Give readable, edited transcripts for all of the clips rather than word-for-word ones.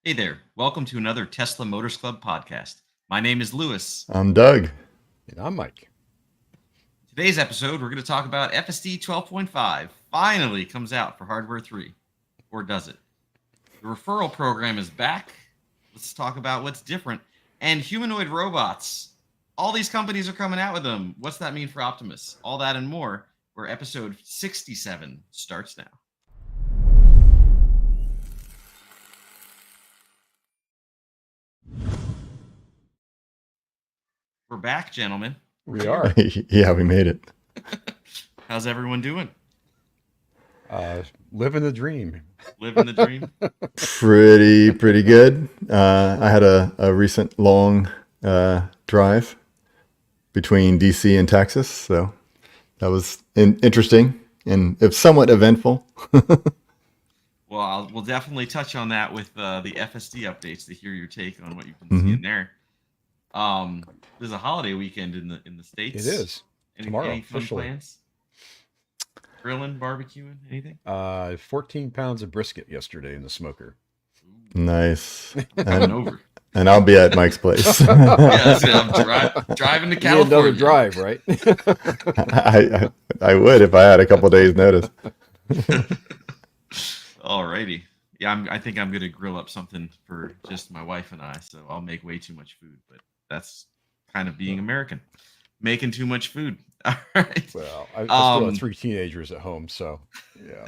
Hey there. Welcome to another Tesla Motors Club podcast. My name is Lewis. I'm Doug. And I'm Mike. Today's episode, we're going to talk about FSD 12.5 finally comes out for Hardware 3. Or does it? The referral program is back. Let's talk about what's different. And humanoid robots. All these companies are coming out with them. What's that mean for Optimus? All that and more, where episode 67 starts now. We're back, gentlemen. We are. Yeah, we made it. How's everyone doing? Living the dream. Living the dream? Pretty good. I had a recent long drive between DC and Texas, so that was interesting and it's somewhat eventful. Well, we'll definitely touch on that with the FSD updates to hear your take on what you've been Mhm. seeing there. There's a holiday weekend in the States. It is. Tomorrow, Any fun officially. plans? Grilling, barbecuing, anything? 14 pounds of brisket yesterday in the smoker. Nice. Coming over. And I'll be at Mike's place. Yeah, I'm driving to Need California. another drive, right? I would if I had a couple days notice. Alrighty. Yeah, I think I'm gonna grill up something for just my wife and I, so I'll make way too much food, but that's kind of being American, making too much food. All right. Well, I still have 3 teenagers at home, so yeah,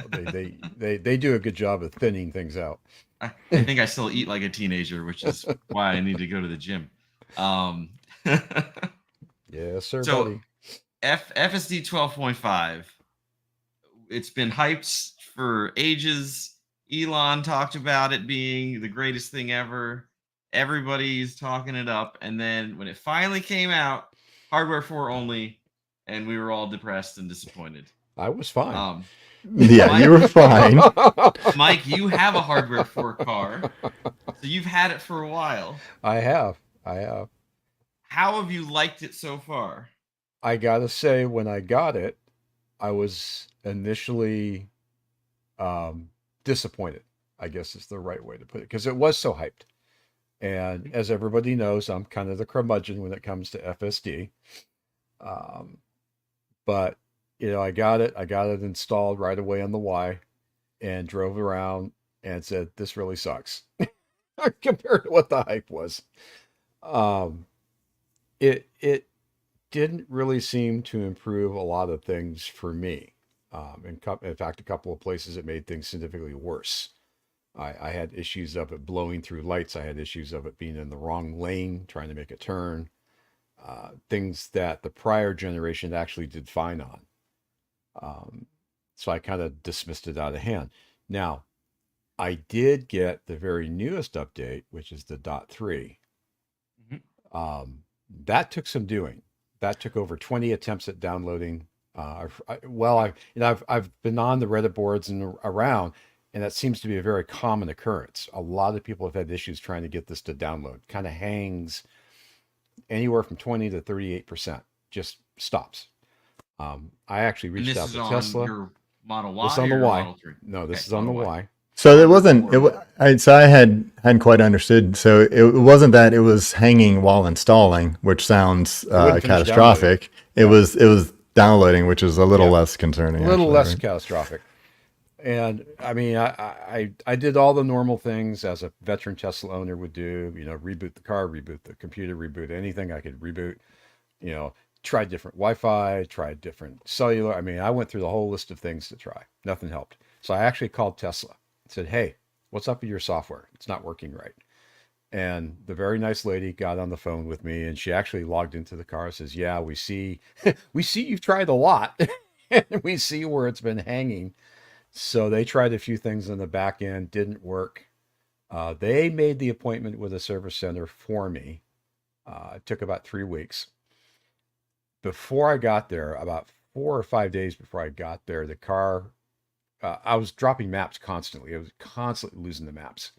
they do a good job of thinning things out. I think I still eat like a teenager, which is why I need to go to the gym. Yes, sir, So buddy. FSD 12.5, it's been hyped for ages. Elon talked about it being the greatest thing ever. Everybody's talking it up. And then when it finally came out, hardware 4 only, and we were all depressed and disappointed. I was fine. Yeah, you were fine. Mike, you have a hardware 4 car, so you've had it for a while. I have. How have you liked it so far? I gotta say, when I got it, I was initially disappointed, I guess is the right way to put it, because it was so hyped. And as everybody knows, I'm kind of the curmudgeon when it comes to FSD. But I got it installed right away on the Y and drove around and said, this really sucks compared to what the hype was. It didn't really seem to improve a lot of things for me. In fact, a couple of places it made things significantly worse. I had issues of it blowing through lights. I had issues of it being in the wrong lane, trying to make a turn. Things that the prior generation actually did fine on. So I kind of dismissed it out of hand. Now, I did get the very newest update, which is the .3. Mhm. That took some doing. That took over 20 attempts at downloading. I've been on the Reddit boards and around, and that seems to be a very common occurrence. A lot of people have had issues trying to get this to download. Kind of hangs anywhere from 20 to 38%. Just stops. I actually And reached this out is to on Tesla. your Model Y This is on the or Y. Model 3? No, this Okay, is on the Model Y. So it wasn't. So I hadn't quite understood. So it wasn't that it was hanging while installing, which sounds wouldn't finish catastrophic. It was downloading, which is a little Yeah. less concerning. A little actually, less right? catastrophic. And I mean, I did all the normal things as a veteran Tesla owner would do. Reboot the car, reboot the computer, reboot anything I could reboot. Tried different Wi-Fi, tried different cellular. I mean, I went through the whole list of things to try. Nothing helped. So I actually called Tesla. Said, "Hey, what's up with your software? It's not working right." And the very nice lady got on the phone with me, and she actually logged into the car and says, "Yeah, we see, we see you've tried a lot, and we see where it's been hanging." So they tried a few things on the back end, didn't work. They made the appointment with a service center for me. It took about 3 weeks. Before I got there, about 4 or 5 days before I got there, the car, I was dropping maps constantly. I was constantly losing the maps.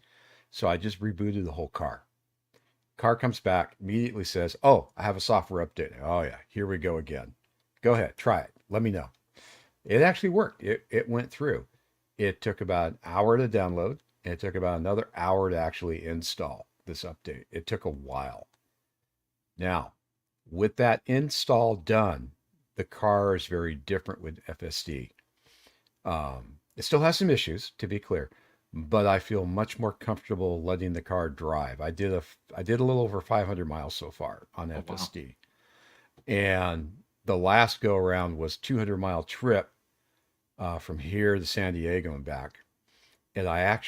So I just rebooted the whole car. Car comes back, immediately says, "Oh, I have a software update." Oh, yeah, here we go again. Go ahead, try it. Let me know. It actually worked. It went through. It took about an hour to download. and it took about another hour to actually install this update. It took a while. Now, with that install done, the car is very different with FSD. It still has some issues, to be clear, but I feel much more comfortable letting the car drive. I did a little over 500 miles so far on Oh, wow. FSD, and the last go around was 200-mile trip from here to San Diego and back. And I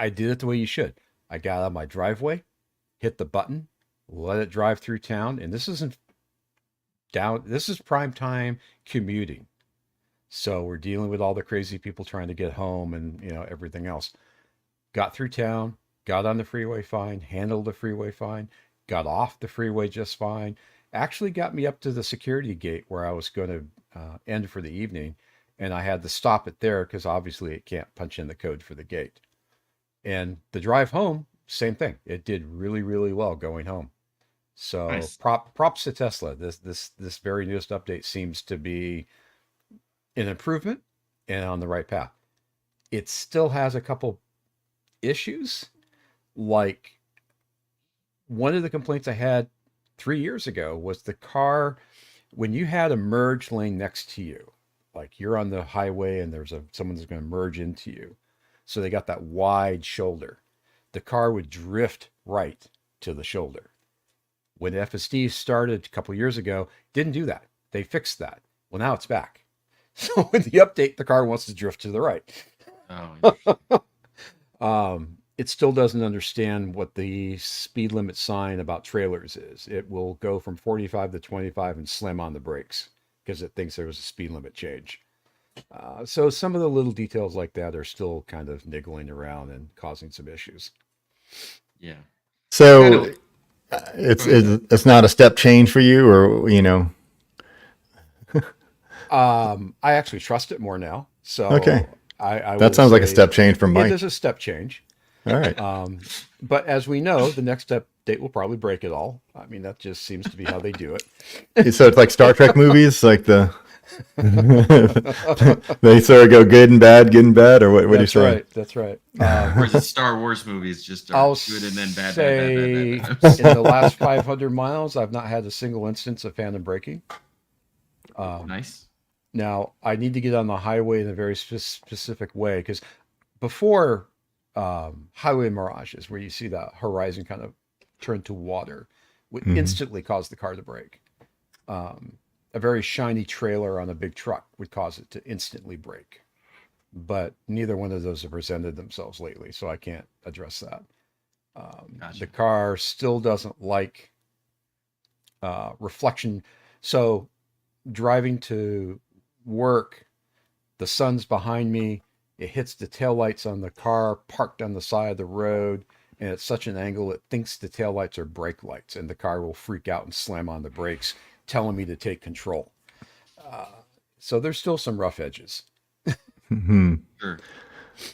did it the way you should. I got out of my driveway, hit the button, let it drive through town, and this is prime time commuting. So we're dealing with all the crazy people trying to get home and, everything else. Got through town, got on the freeway fine, handled the freeway fine, got off the freeway just fine. Actually got me up to the security gate where I was going to end for the evening. And I had to stop it there because obviously it can't punch in the code for the gate. And the drive home, same thing. It did really, really well going home. So Nice. props to Tesla. This very newest update seems to be an improvement and on the right path. It still has a couple issues. Like, one of the complaints I had 3 years ago was the car, when you had a merge lane next to you, like you're on the highway and there's someone that's going to merge into you. So they got that wide shoulder. The car would drift right to the shoulder. When FSD started a couple years ago, didn't do that. They fixed that. Well, now it's back. So with the update, the car wants to drift to the right. Oh, It still doesn't understand what the speed limit sign about trailers is. It will go from 45 to 25 and slam on the brakes because it thinks there was a speed limit change. So some of the little details like that are still kind of niggling around and causing some issues. yeah. So it's not a step change for you, or I actually trust it more now. So Okay. I that will sounds like a say step change from it Mike. is a step change. All right. But as we know, the next update will probably break it all. I mean, that just seems to be how they do it. So it's like Star Trek movies, like they sort of go good and bad, or what do you That's say? right. That's right. Or is it Star Wars movies just are I'll good and then bad, say bad, bad, bad, bad, bad? in the last 500 miles, I've not had a single instance of phantom braking. Nice. Now, I need to get on the highway in a very specific way because before highway mirages, where you see the horizon kind of turn to water, would instantly cause the car to brake. A very shiny trailer on a big truck would cause it to instantly brake. But neither one of those have presented themselves lately, so I can't address that. Gotcha. The car still doesn't like reflection. So driving to work, the sun's behind me, it hits the taillights on the car parked on the side of the road, and at such an angle it thinks the taillights are brake lights, and the car will freak out and slam on the brakes, telling me to take control. So there's still some rough edges. Sure.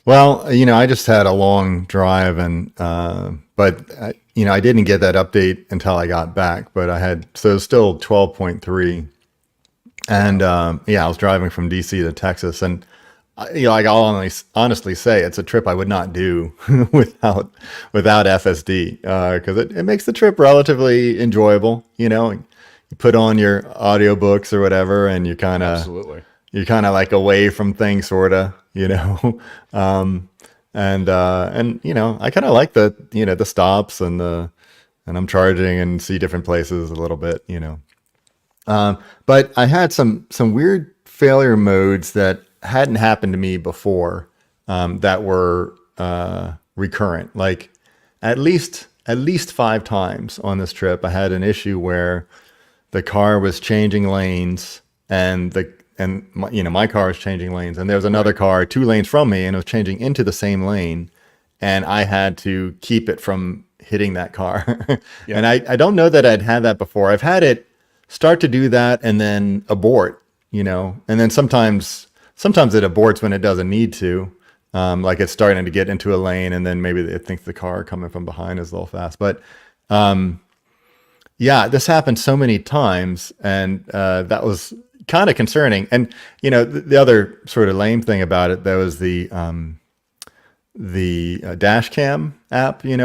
Well, I just had a long drive, and but I didn't get that update until I got back. But so it's still 12.3, and I was driving from DC to Texas, and I'll honestly say it's a trip I would not do without FSD because it makes the trip relatively enjoyable. You put on your audiobooks or whatever, and you kind of Absolutely. you're kind of like away from things, sorta, and I kind of like the stops and I'm charging and see different places a little bit, but I had some weird failure modes that hadn't happened to me before, that were recurrent. Like at least 5 times on this trip, I had an issue where the car was changing lanes, and my car was changing lanes, and there was another car 2 lanes from me, and it was changing into the same lane, and I had to keep it from hitting that car. Yeah. And I don't know that I'd had that before. I've had it start to do that and then abort, and then sometimes it aborts when it doesn't need to. Like it's starting to get into a lane, and then maybe it thinks the car coming from behind is a little fast. But this happened so many times, and that was kind of concerning. And the other sort of lame thing about it, though, is the dash cam app, it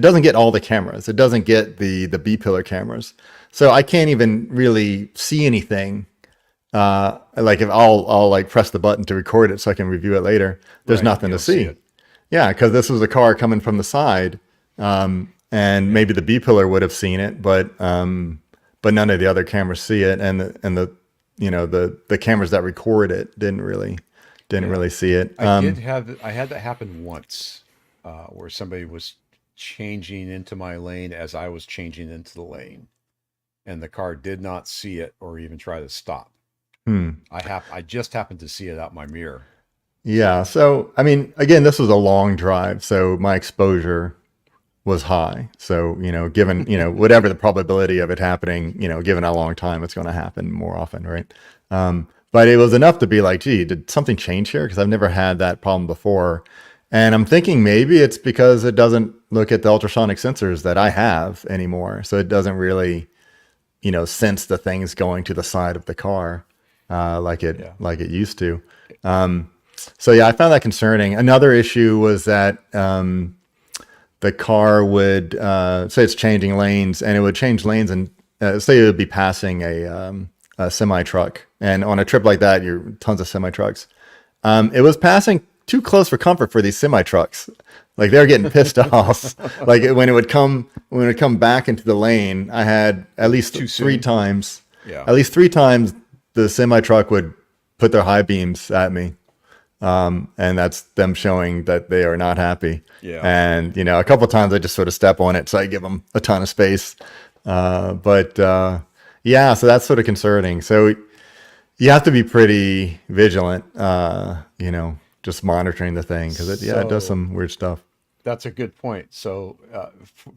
doesn't get all the cameras. It doesn't get the B pillar cameras. So I can't even really see anything. Like if I'll like press the button to record it so I can review it later. There's Right, nothing you to don't see see. it. Yeah, because this was a car coming from the side, and maybe the B pillar would have seen it, but none of the other cameras see it, and the cameras that record it didn't really see it. I had that happen once, where somebody was changing into my lane as I was changing into the lane, and the car did not see it or even try to stop. I just happened to see it out my mirror. Yeah. So, I mean, again, this was a long drive, so my exposure was high. So, given, whatever the probability of it happening, given how long time it's going to happen more often, right? But it was enough to be like, gee, did something change here? Because I've never had that problem before. And I'm thinking maybe it's because it doesn't look at the ultrasonic sensors that I have anymore. So it doesn't really, sense the things going to the side of the car like it used to. So yeah, I found that concerning. Another issue was that the car would say it's changing lanes, and it would change lanes, and say it would be passing a semi truck, and on a trip like that, you're tons of semi trucks. It was passing too close for comfort for these semi trucks. Like they're getting pissed off. Like when it would come back into the lane, I had at least three times. Yeah. At least three times the semi truck would put their high beams at me. And that's them showing that they are not happy. Yeah. And, a couple of times I just sort of step on it. So I give them a ton of space. Yeah, so that's sort of concerning. So you have to be pretty vigilant, just monitoring the thing. Cause it does some weird stuff. That's a good point. So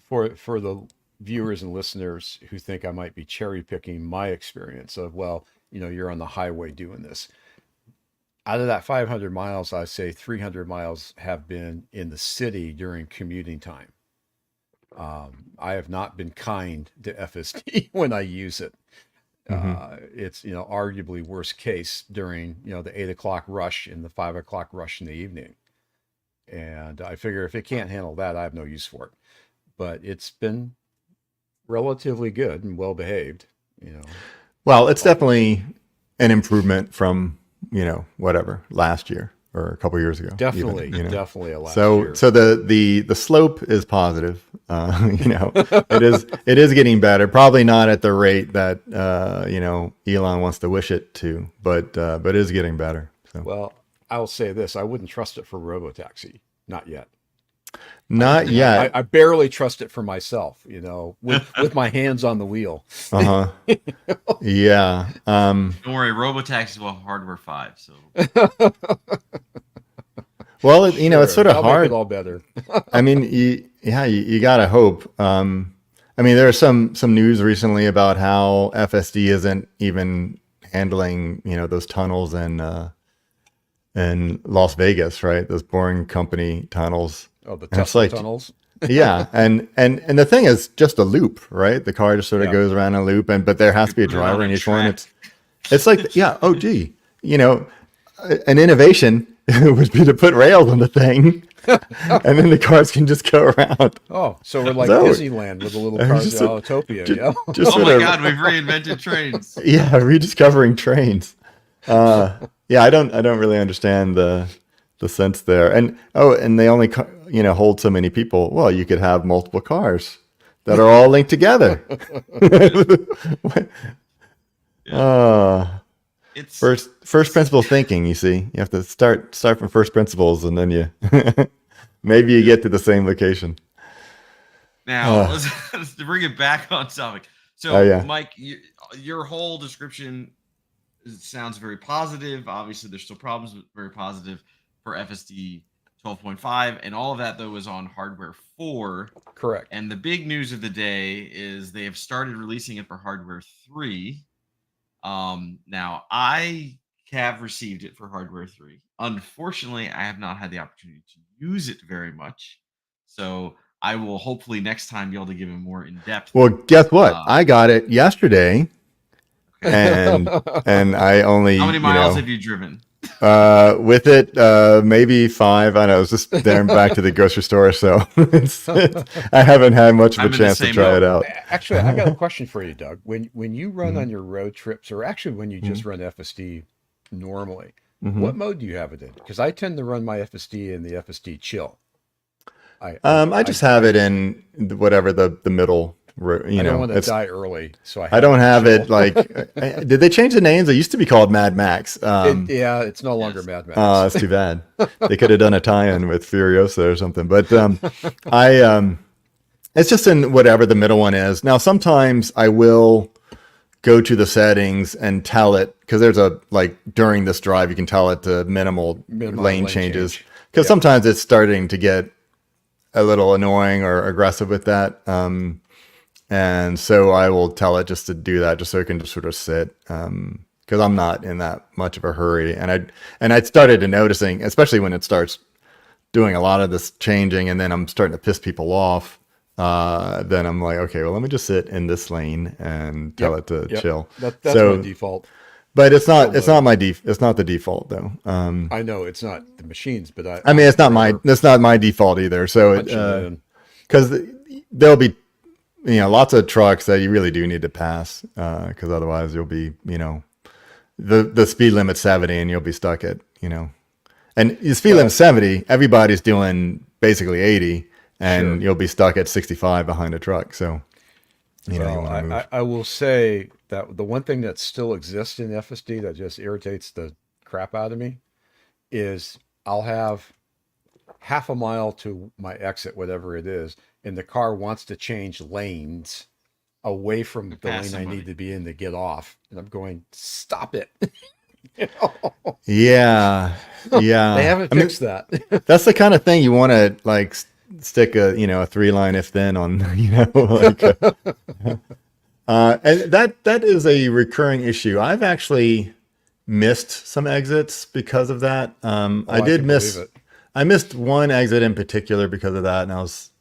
for the viewers and listeners who think I might be cherry picking my experience of, you're on the highway doing this. Out of that 500 miles, I say 300 miles have been in the city during commuting time. I have not been kind to FSD when I use it. It's, arguably worst case during, the 8 o'clock rush and the 5 o'clock rush in the evening. And I figure if it can't handle that, I have no use for it. But it's been relatively good and well behaved, Well, it's definitely an improvement from, whatever, last year or a couple years ago. Definitely, even, definitely a last so, year. So the slope is positive. It is getting better. Probably not at the rate that Elon wants to wish it to, but it is getting better. So. Well, I'll say this: I wouldn't trust it for Robotaxi, not yet. Not yet. I barely trust it for myself, with my hands on the wheel. Yeah. Don't worry, Robotaxi will have hardware 5. So. Well, it's sort of hard. Make it all better. I mean, you gotta hope. I mean, there was some news recently about how FSD isn't even handling, those tunnels in Las Vegas, right? Those Boring Company tunnels. Oh, the Tesla tunnels. Yeah, and the thing is just a loop, right? The car just sort of goes around a loop, but there has to be a driver in each one. It's like, yeah, oh gee, an innovation would be to put rails on the thing, and then the cars can just go around. Oh, so we're like Disneyland with a little cars of Autopia. Oh my God, we've reinvented trains. Yeah, rediscovering trains. Yeah, I don't really understand the sense there. And they only hold so many people. Well, you could have multiple cars that are all linked together. It's first principle thinking. You see, you have to start from first principles, and then you maybe you get to the same location. Now let's bring it back on topic. So, Mike, your whole description sounds very positive. Obviously, there's still problems, but very positive for FSD 12.5, and all of that though is on hardware 4. Correct. And the big news of the day is they have started releasing it for hardware 3. Now I have received it for hardware 3. Unfortunately, I have not had the opportunity to use it very much. So I will hopefully next time be able to give a more in-depth. Well, guess what? I got it yesterday. And I only. How many miles have you driven? With it, maybe 5. I know, I was just there and back to the grocery store, so I haven't had much of a I'm in the chance to same try boat. it out. Actually, I got a question for you, Doug. When you run Mhm, on your road trips, or actually when you mhm, just run FSD normally, what mhm. mode do you have it in? Because I tend to run my FSD in the FSD chill. I I I I just have I, it in whatever the middle, I don't want to it's, die early, so I I have it don't in have chill. it like, did they change the names? It used to be called Mad Max. Yeah, it's no longer Yes. Mad Max. That's too bad. They could have done a tie-in with Furiosa or something. But I it's just in whatever the middle one is. Now sometimes I will go to the settings and tell it, because there's a, like, during this drive you can tell it to minimal Minimize lane lane changes, change. because Yep. sometimes it's starting to get a little annoying or aggressive with that. And so I will tell it just to do that, just so it can just sort of sit. Because I'm not in that much of a hurry, and I started to noticing, especially when it starts doing a lot of this changing, and then I'm starting to piss people off. Then I'm like, okay, well, let me just sit in this lane and tell Yep. it to Yep. chill. That's my So, default but chill it's not mode. it's not the default though. I know it's not the machines, but I mean, I'd rather that's not my default either. So punch it in. because there'll be, lots of trucks that you really do need to pass, because otherwise you'll be, the speed limit's 70 and you'll be stuck at, and the speed limit's Well, 70, everybody's doing basically 80, and sure. you'll be stuck at 65 behind a truck. So, you Well, want to move. I will say that the one thing that still exists in FSD that just irritates the crap out of me is I'll have half a mile to my exit, whatever it is, and the car wants to change lanes away To from the pass lane I need somebody. to be in to get off. And I'm going, stop it. You know? Yeah. They Yeah. haven't I mean, fixed that. that's the kind of thing you want to, like, stick a, a 3-line if then on, like, and that is a recurring issue. I've actually missed some exits because of that. Oh, I can believe it. I missed one exit in particular because of that, and I was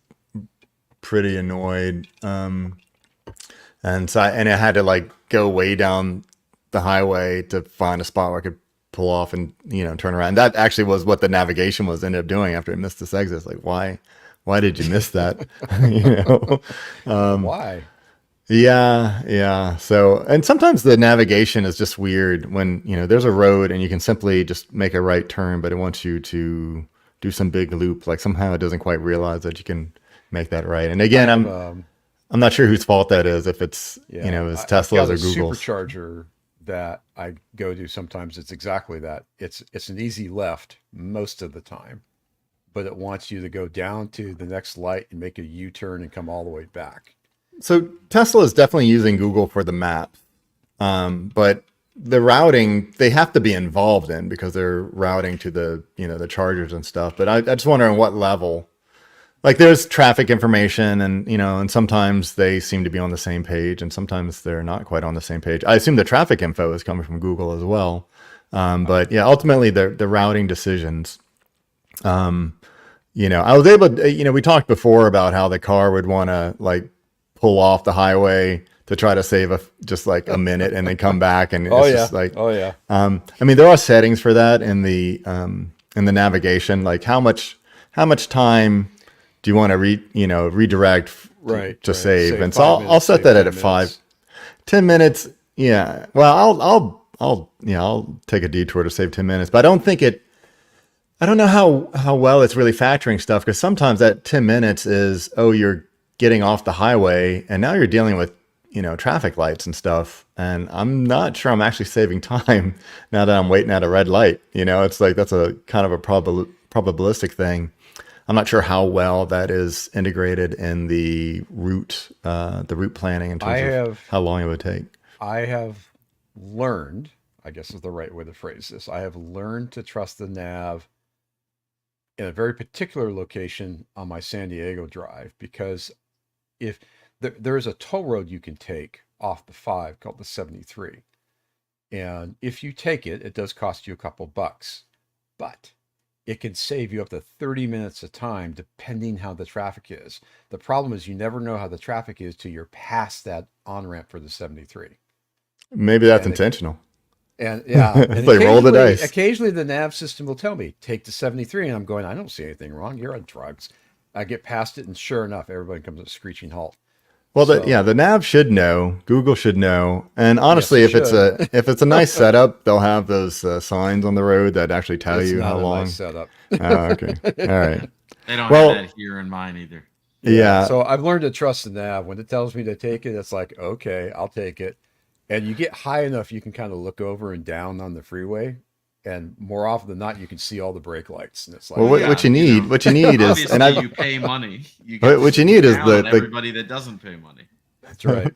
pretty annoyed. And I had to, like, go way down the highway to find a spot where I could pull off and, turn around. And that actually was what the navigation was ended up doing after I missed this exit. It's like, why did you miss that? you know? Why? Yeah, yeah. So, and sometimes the navigation is just weird when, there's a road and you can simply just make a right turn, but it wants you to do some big loop. Like, somehow it doesn't quite realize that you can make that right. And I again, have I'm not sure whose fault that is, if it's, yeah, it's I've got Tesla's a or Google's. supercharger that I go to sometimes. It's exactly that. It's an easy left most of the time, but it wants you to go down to the next light and make a U-turn and come all the way back. So Tesla is definitely using Google for the map. But the routing they have to be involved in, because they're routing to the, the chargers and stuff. But I just wonder on what level. Like, there's traffic information, and, and sometimes they seem to be on the same page, and sometimes they're not quite on the same page. I assume the traffic info is coming from Google as well. But yeah, ultimately the routing decisions. I was able to, we talked before about how the car would want to, like, pull off the highway to try to save just like a minute and then come back. And Oh it's yeah, just like, oh yeah. I mean, there are settings for that in the navigation, like how much time do you want to redirect Right, to right. save? Save And so five I'll minutes. set Save that at 10 five, minutes. 10 minutes. Yeah. Well, I'll take a detour to save 10 minutes, but I don't know how well it's really factoring stuff, because sometimes that 10 minutes is, oh, you're getting off the highway and now you're dealing with, traffic lights and stuff. And I'm not sure I'm actually saving time now that I'm waiting at a red light. It's like, that's a kind of a probabilistic thing. I'm not sure how well that is integrated in the route planning in I terms of have how long it would take. I have learned, I guess is the right way to phrase this. I have learned to trust the nav in a very particular location on my San Diego drive, because if there's a toll road you can take off the 5 called the 73. And if you take it, it does cost you a couple bucks, but it can save you up to 30 minutes of time depending how the traffic is. The problem is you never know how the traffic is till you're past that on ramp for the 73. Maybe that's And it, intentional. And yeah, and It's like roll the dice. occasionally the nav system will tell me take to 73, and I'm going, I don't see anything wrong. You're on drugs. I get past it, and sure enough, everybody comes to a screeching halt. Well, So the nav should know. Google should know. And yes, honestly, it should. if it's a nice setup, they'll have those signs on the road that actually tell It's you how not a nice long. setup. Oh, okay. All right. They don't have Well, that here in mine either. Yeah, yeah. so I've learned to trust the nav. When it tells me to take it, it's like, okay, I'll take it. And you get high enough, you can kind of look over and down on the freeway, and more often than not, you can see all the brake lights, and it's like, Well, Well, what yeah, you need, is, and obviously I, you pay money. You get to what you swoop need is down on the everybody that doesn't pay money. that's right.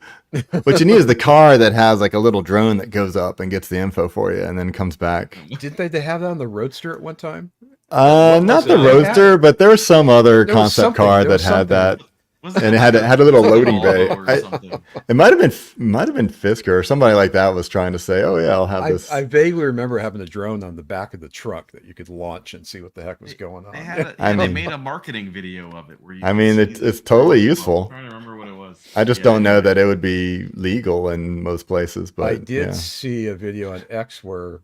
what you need is the car that has like a little drone that goes up and gets the info for you and then comes back. Didn't they have that on the Roadster at one time? What Not was the it? They had Roadster, it. but there was some other There was concept something. car There that was had something. that, Wasn't and it it had a little like a loading bay. Volvo or something? It might have been Fisker or somebody like that was trying to say, "Oh yeah, I'll have this." I vaguely remember having a drone on the back of the truck that you could launch and see what the heck was going They on. had a, I yeah, they mean- made a marketing video of it where you I could mean, see it's the totally drone. useful. I'm trying to remember what it was. I just Yeah, don't know anyway. that it would be legal in most places. But I did yeah. see a video on X where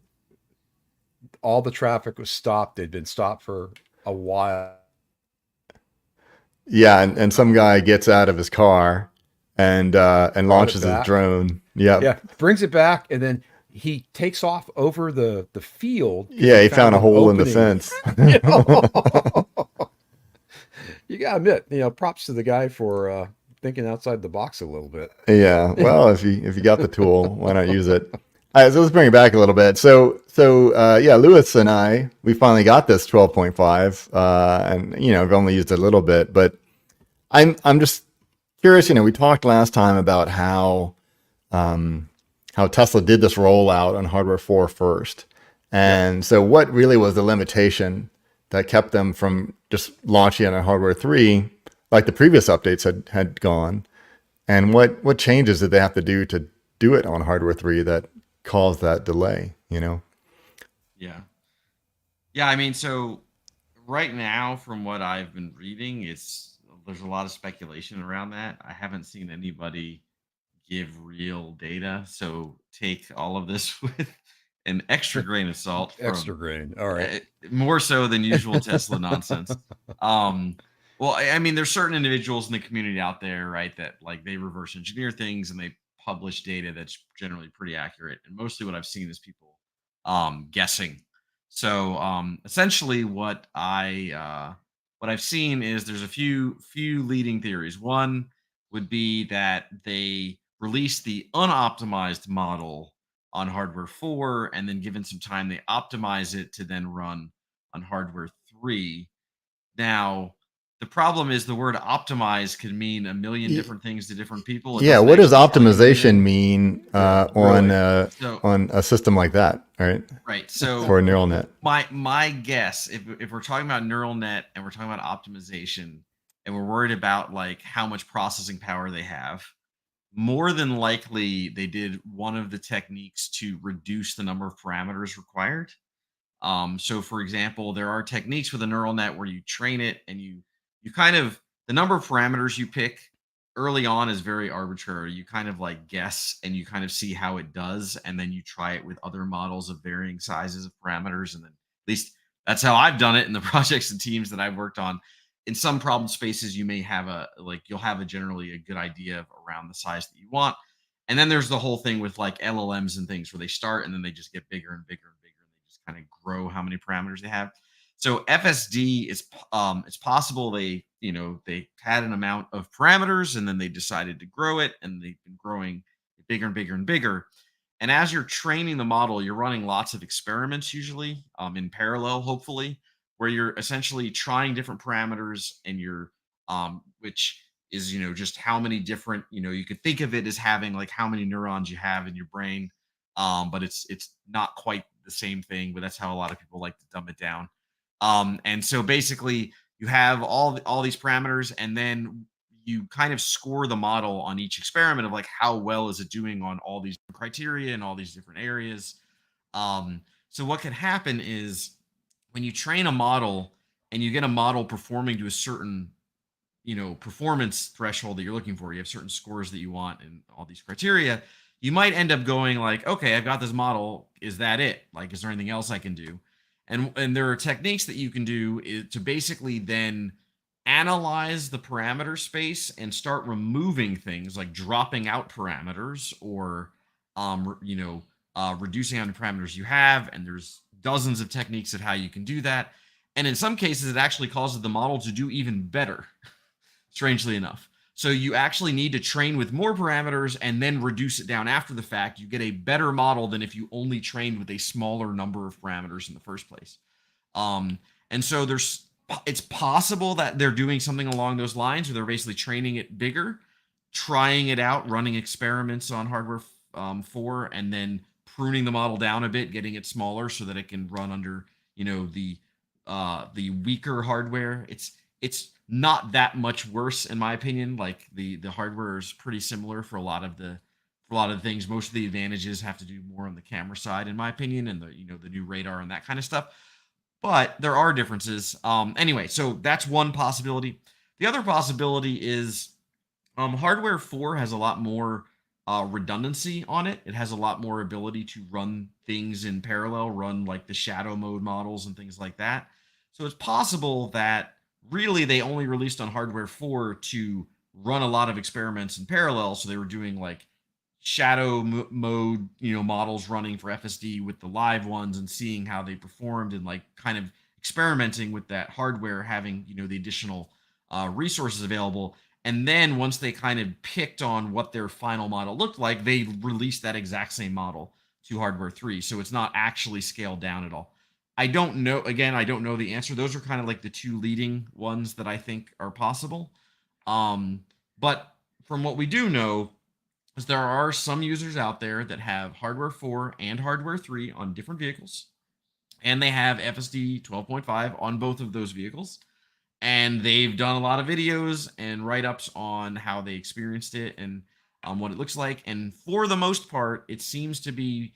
all the traffic was stopped. They'd been stopped for a while. Yeah, and some guy gets out of his car and Brought it launches his back. drone. Yep. Yeah, brings it back, and then he takes off over the field. 'cause Yeah, he found a an hole in the opening. fence. You know? You gotta admit, props to the guy for thinking outside the box a little bit. Yeah. Well, if you got the tool, why not use it? All right, so let's bring it back a little bit. So yeah, Lewis and I, we finally got this 12.5, and I've only used it a little bit, but I'm just curious. We talked last time about how Tesla did this rollout on hardware 4 first, and so what really was the limitation that kept them from just launching it on hardware 3, like the previous updates had gone, and what changes did they have to do to do it on hardware 3 that caused that delay? Yeah. Yeah, I mean, so right now, from what I've been reading, there's a lot of speculation around that. I haven't seen anybody give real data, so take all of this with an extra grain of salt. Extra grain. All right. More so than usual Tesla nonsense. Well, I mean, there's certain individuals in the community out there, right, that like they reverse engineer things and they publish data that's generally pretty accurate. And mostly what I've seen is people guessing. So essentially what I've seen is there's a few leading theories. One would be that they released the unoptimized model on hardware 4, and then given some time, they optimize it to then run on hardware 3. Now, the problem is the word optimize can mean a million Ye- different things to different people. It Yeah, doesn't what does actually tell you optimization anything. mean really. So, on a system like that? All right, right. So for a neural net. my guess, if we're talking about neural net and we're talking about optimization, and we're worried about like how much processing power they have, more than likely they did one of the techniques to reduce the number of parameters required. So for example, there are techniques with a neural net where you train it and you kind of, the number of parameters you pick early on is very arbitrary. You kind of like guess and you kind of see how it does, and then you try it with other models of varying sizes of parameters. And then at least that's how I've done it in the projects and teams that I've worked on. In some problem spaces, you may have you'll have a generally a good idea of around the size that you want. And then there's the whole thing with like LLMs and things where they start and then they just get bigger and bigger and bigger, and they just kind of grow how many parameters they have. So FSD is it's possible they had an amount of parameters and then they decided to grow it, and they've been growing bigger and bigger and bigger. And as you're training the model, you're running lots of experiments usually in parallel, hopefully, where you're essentially trying different parameters, and you're which is just how many different, you could think of it as having like how many neurons you have in your brain, but it's not quite the same thing, but that's how a lot of people like to dumb it down. And so basically you have all these parameters, and then you kind of score the model on each experiment of like how well is it doing on all these criteria and all these different areas. So what can happen is when you train a model and you get a model performing to a certain performance threshold that you're looking for, you have certain scores that you want and all these criteria, you might end up going like, okay, I've got this model. Is that it? Like, is there anything else I can do? And there are techniques that you can do to basically then analyze the parameter space and start removing things like dropping out parameters or reducing how many parameters you have. And there's dozens of techniques of how you can do that. And in some cases, it actually causes the model to do even better, strangely enough. So you actually need to train with more parameters and then reduce it down after the fact. You get a better model than if you only trained with a smaller number of parameters in the first place. And so it's possible that they're doing something along those lines, where they're basically training it bigger, trying it out, running experiments on hardware 4, and then pruning the model down a bit, getting it smaller so that it can run under the weaker hardware. It's not that much worse in my opinion. Like the hardware is pretty similar for a lot of the things. Most of the advantages have to do more on the camera side, in my opinion, and the new radar and that kind of stuff. But there are differences. Anyway, so that's one possibility. The other possibility is hardware 4 has a lot more redundancy on it. It has a lot more ability to run things in parallel, run like the shadow mode models and things like that. So it's possible that really they only released on hardware 4 to run a lot of experiments in parallel. So they were doing like shadow mode, models running for FSD with the live ones and seeing how they performed and like kind of experimenting with that hardware, having, the additional resources available. And then once they kind of picked on what their final model looked like, they released that exact same model to hardware 3. So it's not actually scaled down at all. I don't know. Again, I don't know the answer. Those are kind of like the two leading ones that I think are possible. But from what we do know is there are some users out there that have hardware 4 and hardware 3 on different vehicles, and they have FSD 12.5 on both of those vehicles. And they've done a lot of videos and write-ups on how they experienced it and what it looks like. And for the most part, it seems to be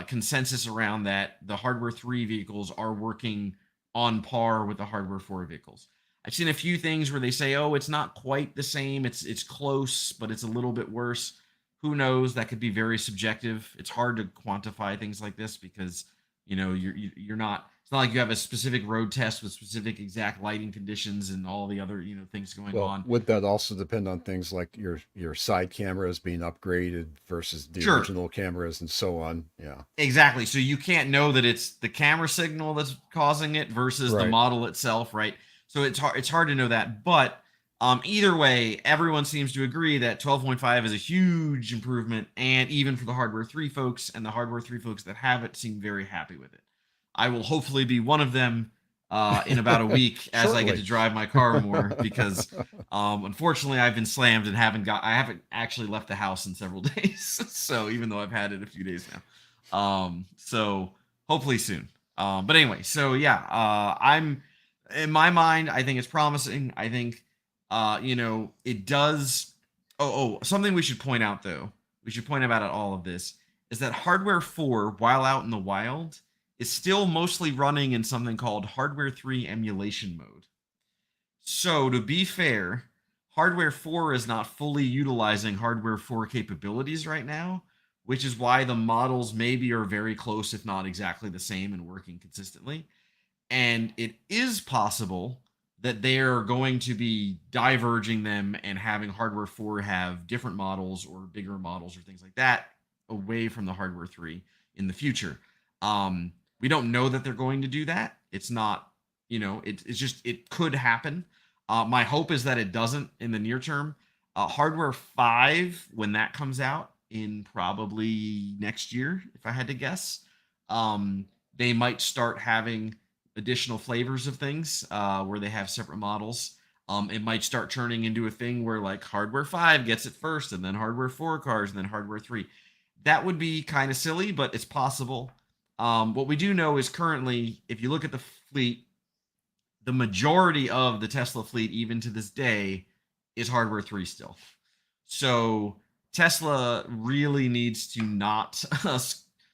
consensus around that the hardware 3 vehicles are working on par with the hardware 4 vehicles. I've seen a few things where they say, oh, it's not quite the same. It's close, but it's a little bit worse. Who knows? That could be very subjective. It's hard to quantify things like this because, you're not, it's not like you have a specific road test with specific exact lighting conditions and all the other, things going on. Would that also depend on things like your side cameras being upgraded versus the Sure. original cameras and so on? Yeah. Exactly. So you can't know that it's the camera signal that's causing it versus the Right. model itself, right? So it's hard to know that. But either way, everyone seems to agree that 12.5 is a huge improvement, and even for the hardware 3 folks, and the hardware 3 folks that have it seem very happy with it. I will hopefully be one of them in about a week as I get to drive my car more because unfortunately I've been slammed and I haven't actually left the house in several days. So even though I've had it a few days now, so hopefully soon. But anyway, so yeah, I'm in my mind, I think it's promising. I think it does. Something we should point out though, we should point out all of this is that hardware 4, while out in the wild, is still mostly running in something called hardware 3 emulation mode. So to be fair, hardware 4 is not fully utilizing hardware 4 capabilities right now, which is why the models maybe are very close, if not exactly the same, and working consistently. And it is possible that they are going to be diverging them and having hardware 4 have different models or bigger models or things like that away from the hardware 3 in the future. We don't know that they're going to do that. It's not, it's just, it could happen. My hope is that it doesn't in the near term. Hardware 5, when that comes out in probably next year, if I had to guess, they might start having additional flavors of things where they have separate models. It might start turning into a thing where like hardware 5 gets it first, and then hardware 4 cars, and then hardware 3. That would be kind of silly, but it's possible. What we do know is currently, if you look at the fleet, the majority of the Tesla fleet, even to this day, is hardware 3 still. So Tesla really needs to not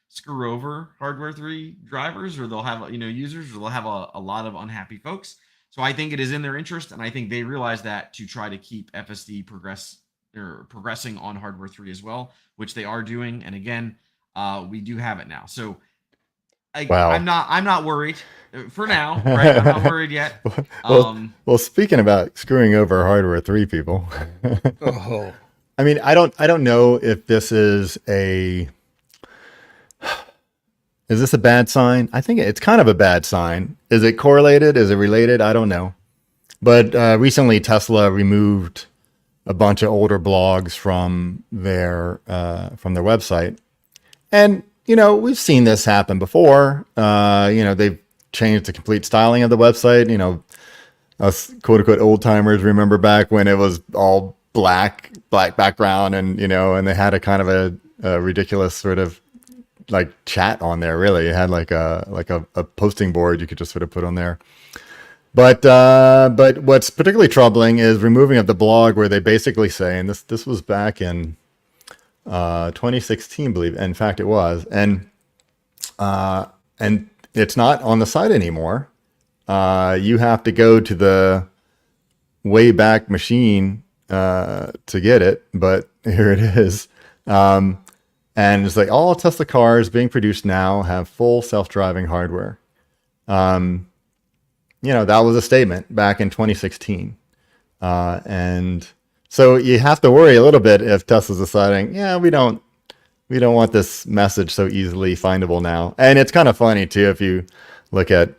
screw over hardware 3 drivers, or they'll have users, or they'll have a lot of unhappy folks. So I think it is in their interest, and I think they realize that, to try to keep FSD progress they're progressing on hardware 3 as well, which they are doing. And again, we do have it now. So Wow. I'm not worried for now, right? I'm not worried yet. Well, speaking about screwing over hardware 3 people, Oh, I mean, I don't know if this is this a bad sign? I think it's kind of a bad sign. Is it correlated? Is it related? I don't know. But recently, Tesla removed a bunch of older blogs from their website, and we've seen this happen before. They've changed the complete styling of the website. Us quote unquote old timers remember back when it was all black background, and and they had a kind of a ridiculous sort of like chat on there. Really, it had like a posting board you could just sort of put on there. But what's particularly troubling is removing of the blog where they basically say, and this was back in 2016, I believe. In fact, it was, and it's not on the site anymore. You have to go to the Wayback Machine to get it, but here it is. And it's like all Tesla cars being produced now have full self-driving hardware. That was a statement back in 2016. And so you have to worry a little bit if Tesla's deciding, yeah, we don't want this message so easily findable now. And it's kind of funny too, if you look at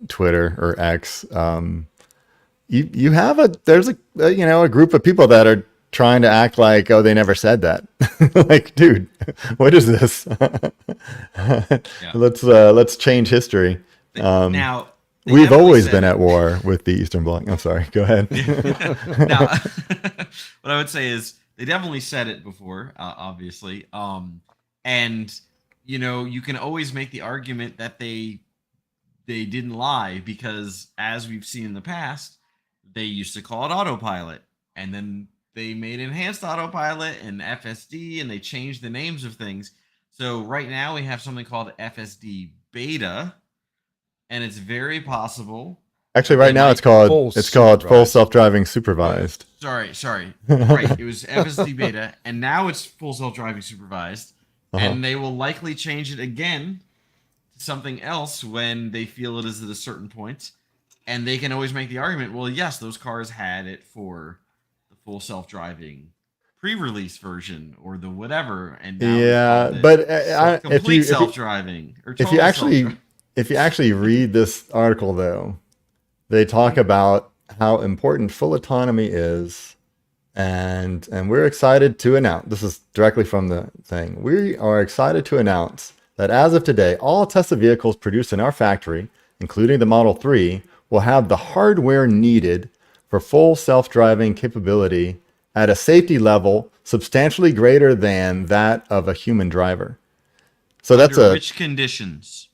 Twitter or X, there's a group of people that are trying to act like, oh, they never said that. Like, dude, what is this? Let's change history. Now, we've always been at war with the Eastern Bloc. I'm sorry. Go ahead. Now, what I would say is they definitely said it before, obviously. And you can always make the argument that they didn't lie, because as we've seen in the past, they used to call it autopilot, and then they made enhanced autopilot and FSD, and they changed the names of things. So right now we have something called FSD beta, and it's very possible. Actually, right now it's called full self-driving supervised. Sorry. Right, it was FSD beta, and now it's full self-driving supervised, and they will likely change it again to something else when they feel it is at a certain point. And they can always make the argument, well, yes, those cars had it for the full self-driving pre-release version or the whatever, and now but complete self-driving. If you actually read this article, though, they talk about how important full autonomy is, and we're excited to announce, this is directly from the thing, we are excited to announce that as of today, all Tesla vehicles produced in our factory, including the Model 3, will have the hardware needed for full self-driving capability at a safety level substantially greater than that of a human driver. So that's which conditions?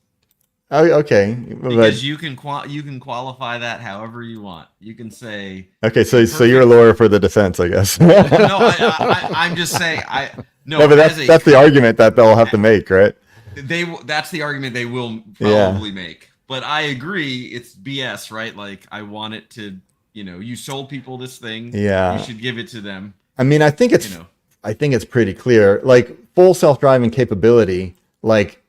Oh, okay. Because you can qualify that however you want. You can say, okay, so you're a lawyer for the defense, I guess. No, I'm just saying. But that's the argument that they'll have to make, right? That's the argument they will probably make. But I agree, it's BS, right? Like, I want it to, you sold people this thing. Yeah. You should give it to them. I mean, I think it's pretty clear. Like, full self-driving capability, like,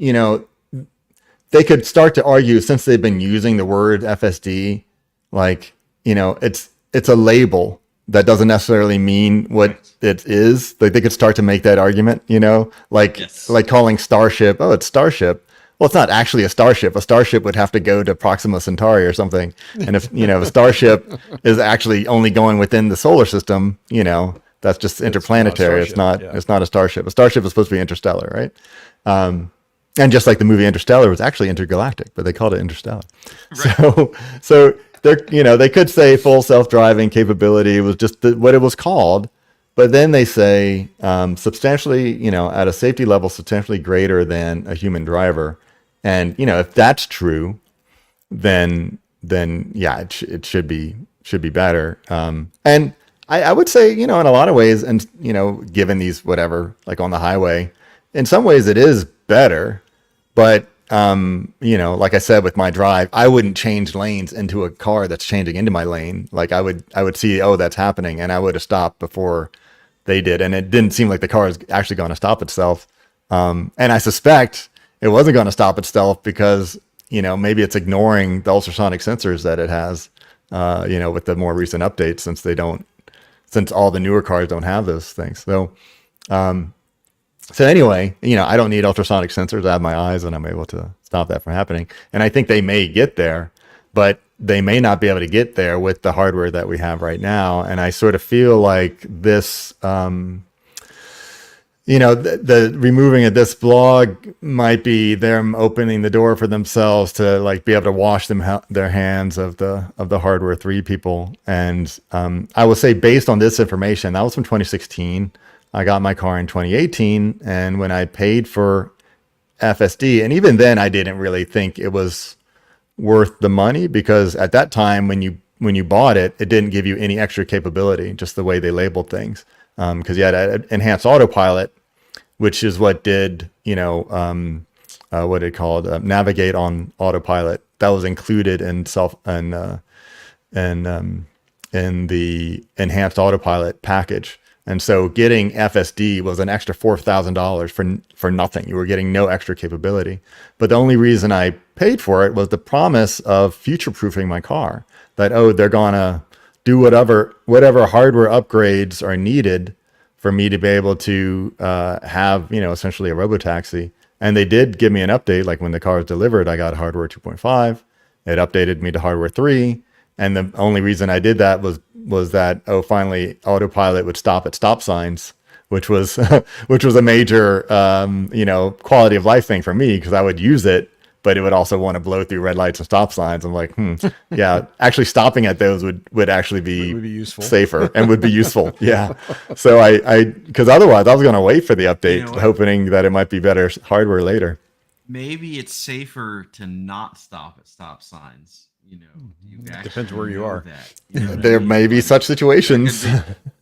they could start to argue, since they've been using the word FSD, like, it's a label that doesn't necessarily mean what it is. Like, they could start to make that argument, like calling Starship, oh, it's Starship. Well, it's not actually a starship. A starship would have to go to Proxima Centauri or something. And if a starship is actually only going within the solar system, that's just interplanetary. It's not a starship. A starship is supposed to be interstellar, right? And just like the movie Interstellar was actually intergalactic, but they called it interstellar. Right. So they could say full self-driving capability was just what it was called. But then they say substantially, at a safety level substantially greater than a human driver. And, if that's true, then yeah, it should be better. And I would say, in a lot of ways, and, given these whatever, like on the highway, in some ways it is better. But, like I said, with my drive, I wouldn't change lanes into a car that's changing into my lane. Like I would see, oh, that's happening. And I would have stopped before they did, and it didn't seem like the car is actually going to stop itself. And I suspect it wasn't going to stop itself because, maybe it's ignoring the ultrasonic sensors that it has, with the more recent updates, since all the newer cars don't have those things. So anyway, I don't need ultrasonic sensors. I have my eyes and I'm able to stop that from happening. And I think they may get there, but they may not be able to get there with the hardware that we have right now. And I sort of feel like this, the removing of this blog might be them opening the door for themselves to like be able to wash their hands of the hardware 3 people. And I will say, based on this information, that was from 2016. I got my car in 2018, and when I paid for FSD, and even then I didn't really think it was worth the money, because at that time when you bought it, it didn't give you any extra capability, just the way they labeled things. Because you had enhanced autopilot, which is what did, what it called, navigate on autopilot. That was included in in the enhanced autopilot package. And so getting FSD was an extra $4,000 for nothing. You were getting no extra capability. But the only reason I paid for it was the promise of future-proofing my car. That, they're gonna do whatever hardware upgrades are needed for me to be able to have, essentially a robotaxi. And they did give me an update. Like when the car was delivered, I got hardware 2.5. It updated me to hardware 3. And the only reason I did that was that, finally autopilot would stop at stop signs, which was which was a major quality of life thing for me, because I would use it, but it would also want to blow through red lights and stop signs. I'm like, yeah, actually stopping at those would actually be useful, safer, and would be useful. Yeah. So because otherwise I was going to wait for the update, hoping that it might be better hardware later. Maybe it's safer to not stop at stop signs. Depends where you are. There may be such situations.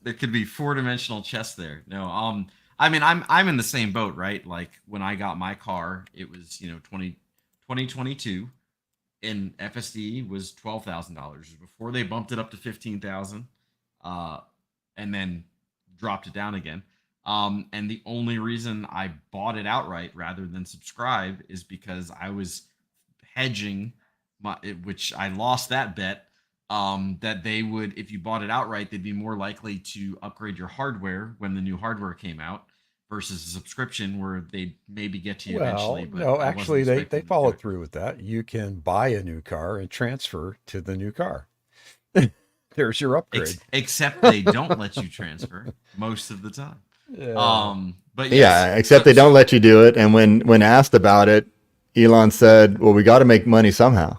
There could be 4-dimensional chess there. No, I mean, I'm in the same boat, right? Like when I got my car, it was 2022, and FSD was $12,000 before they bumped it up to $15,000, and then dropped it down again. And the only reason I bought it outright rather than subscribe is because I was hedging. Which I lost that bet, that they would, if you bought it outright, they'd be more likely to upgrade your hardware when the new hardware came out, versus a subscription where they'd maybe get to you eventually. But no, actually they followed through with that. You can buy a new car and transfer to the new car. There's your upgrade. Except they don't let you transfer most of the time. But yes, yeah, except they don't let you do it. And when asked about it, Elon said, well, we got to make money somehow.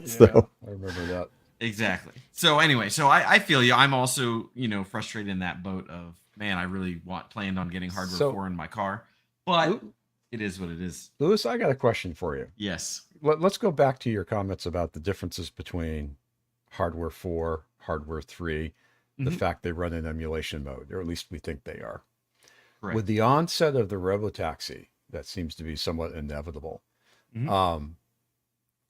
So I remember that. Exactly. So anyway, I feel you. I'm also, frustrated in that boat of, man, I really planned on getting hardware 4 in my car, but it is what it is. Lewis, I got a question for you. Yes. Let's go back to your comments about the differences between hardware 4, hardware 3, the fact they run in emulation mode, or at least we think they are. Correct. With the onset of the Robotaxi, that seems to be somewhat inevitable.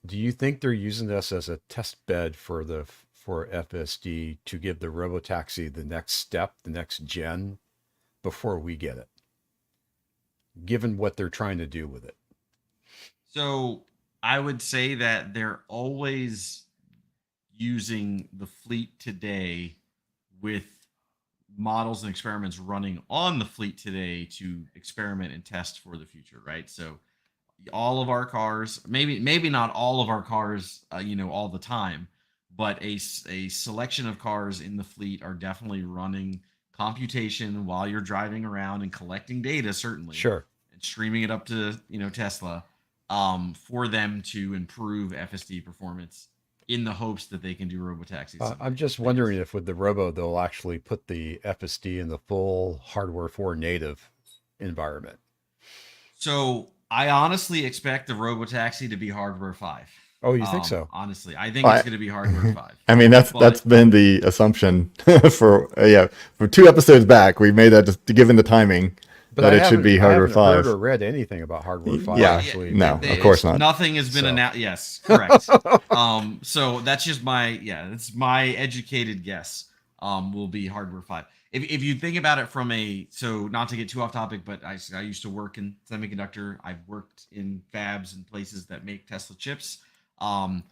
Do you think they're using this as a test bed for FSD to give the Robotaxi the next step, the next gen, before we get it, given what they're trying to do with it? So I would say that they're always using the fleet today with models and experiments running on the fleet today to experiment and test for the future, right? So all of our cars, maybe not all of our cars, all the time, but a selection of cars in the fleet are definitely running computation while you're driving around and collecting data, certainly. Sure. And streaming it up to, Tesla, for them to improve FSD performance in the hopes that they can do robotaxis. I'm just wondering if with the Robo, they'll actually put the FSD in the full hardware 4 native environment. So I honestly expect the Robotaxi to be hardware 5. Oh, you think so? Honestly, I think it's going to be hardware 5. I mean, that's been the assumption for 2 episodes back. We made that, just given the timing, that it should be hardware 5. I haven't heard or read anything about hardware 5. Yeah, actually. no, of course not. Nothing has been announced. Yes, correct. So that's just it's my educated guess. will be hardware 5. If you think about it from so not to get too off topic, but I used to work in semiconductor. I've worked in fabs and places that make Tesla chips. Um,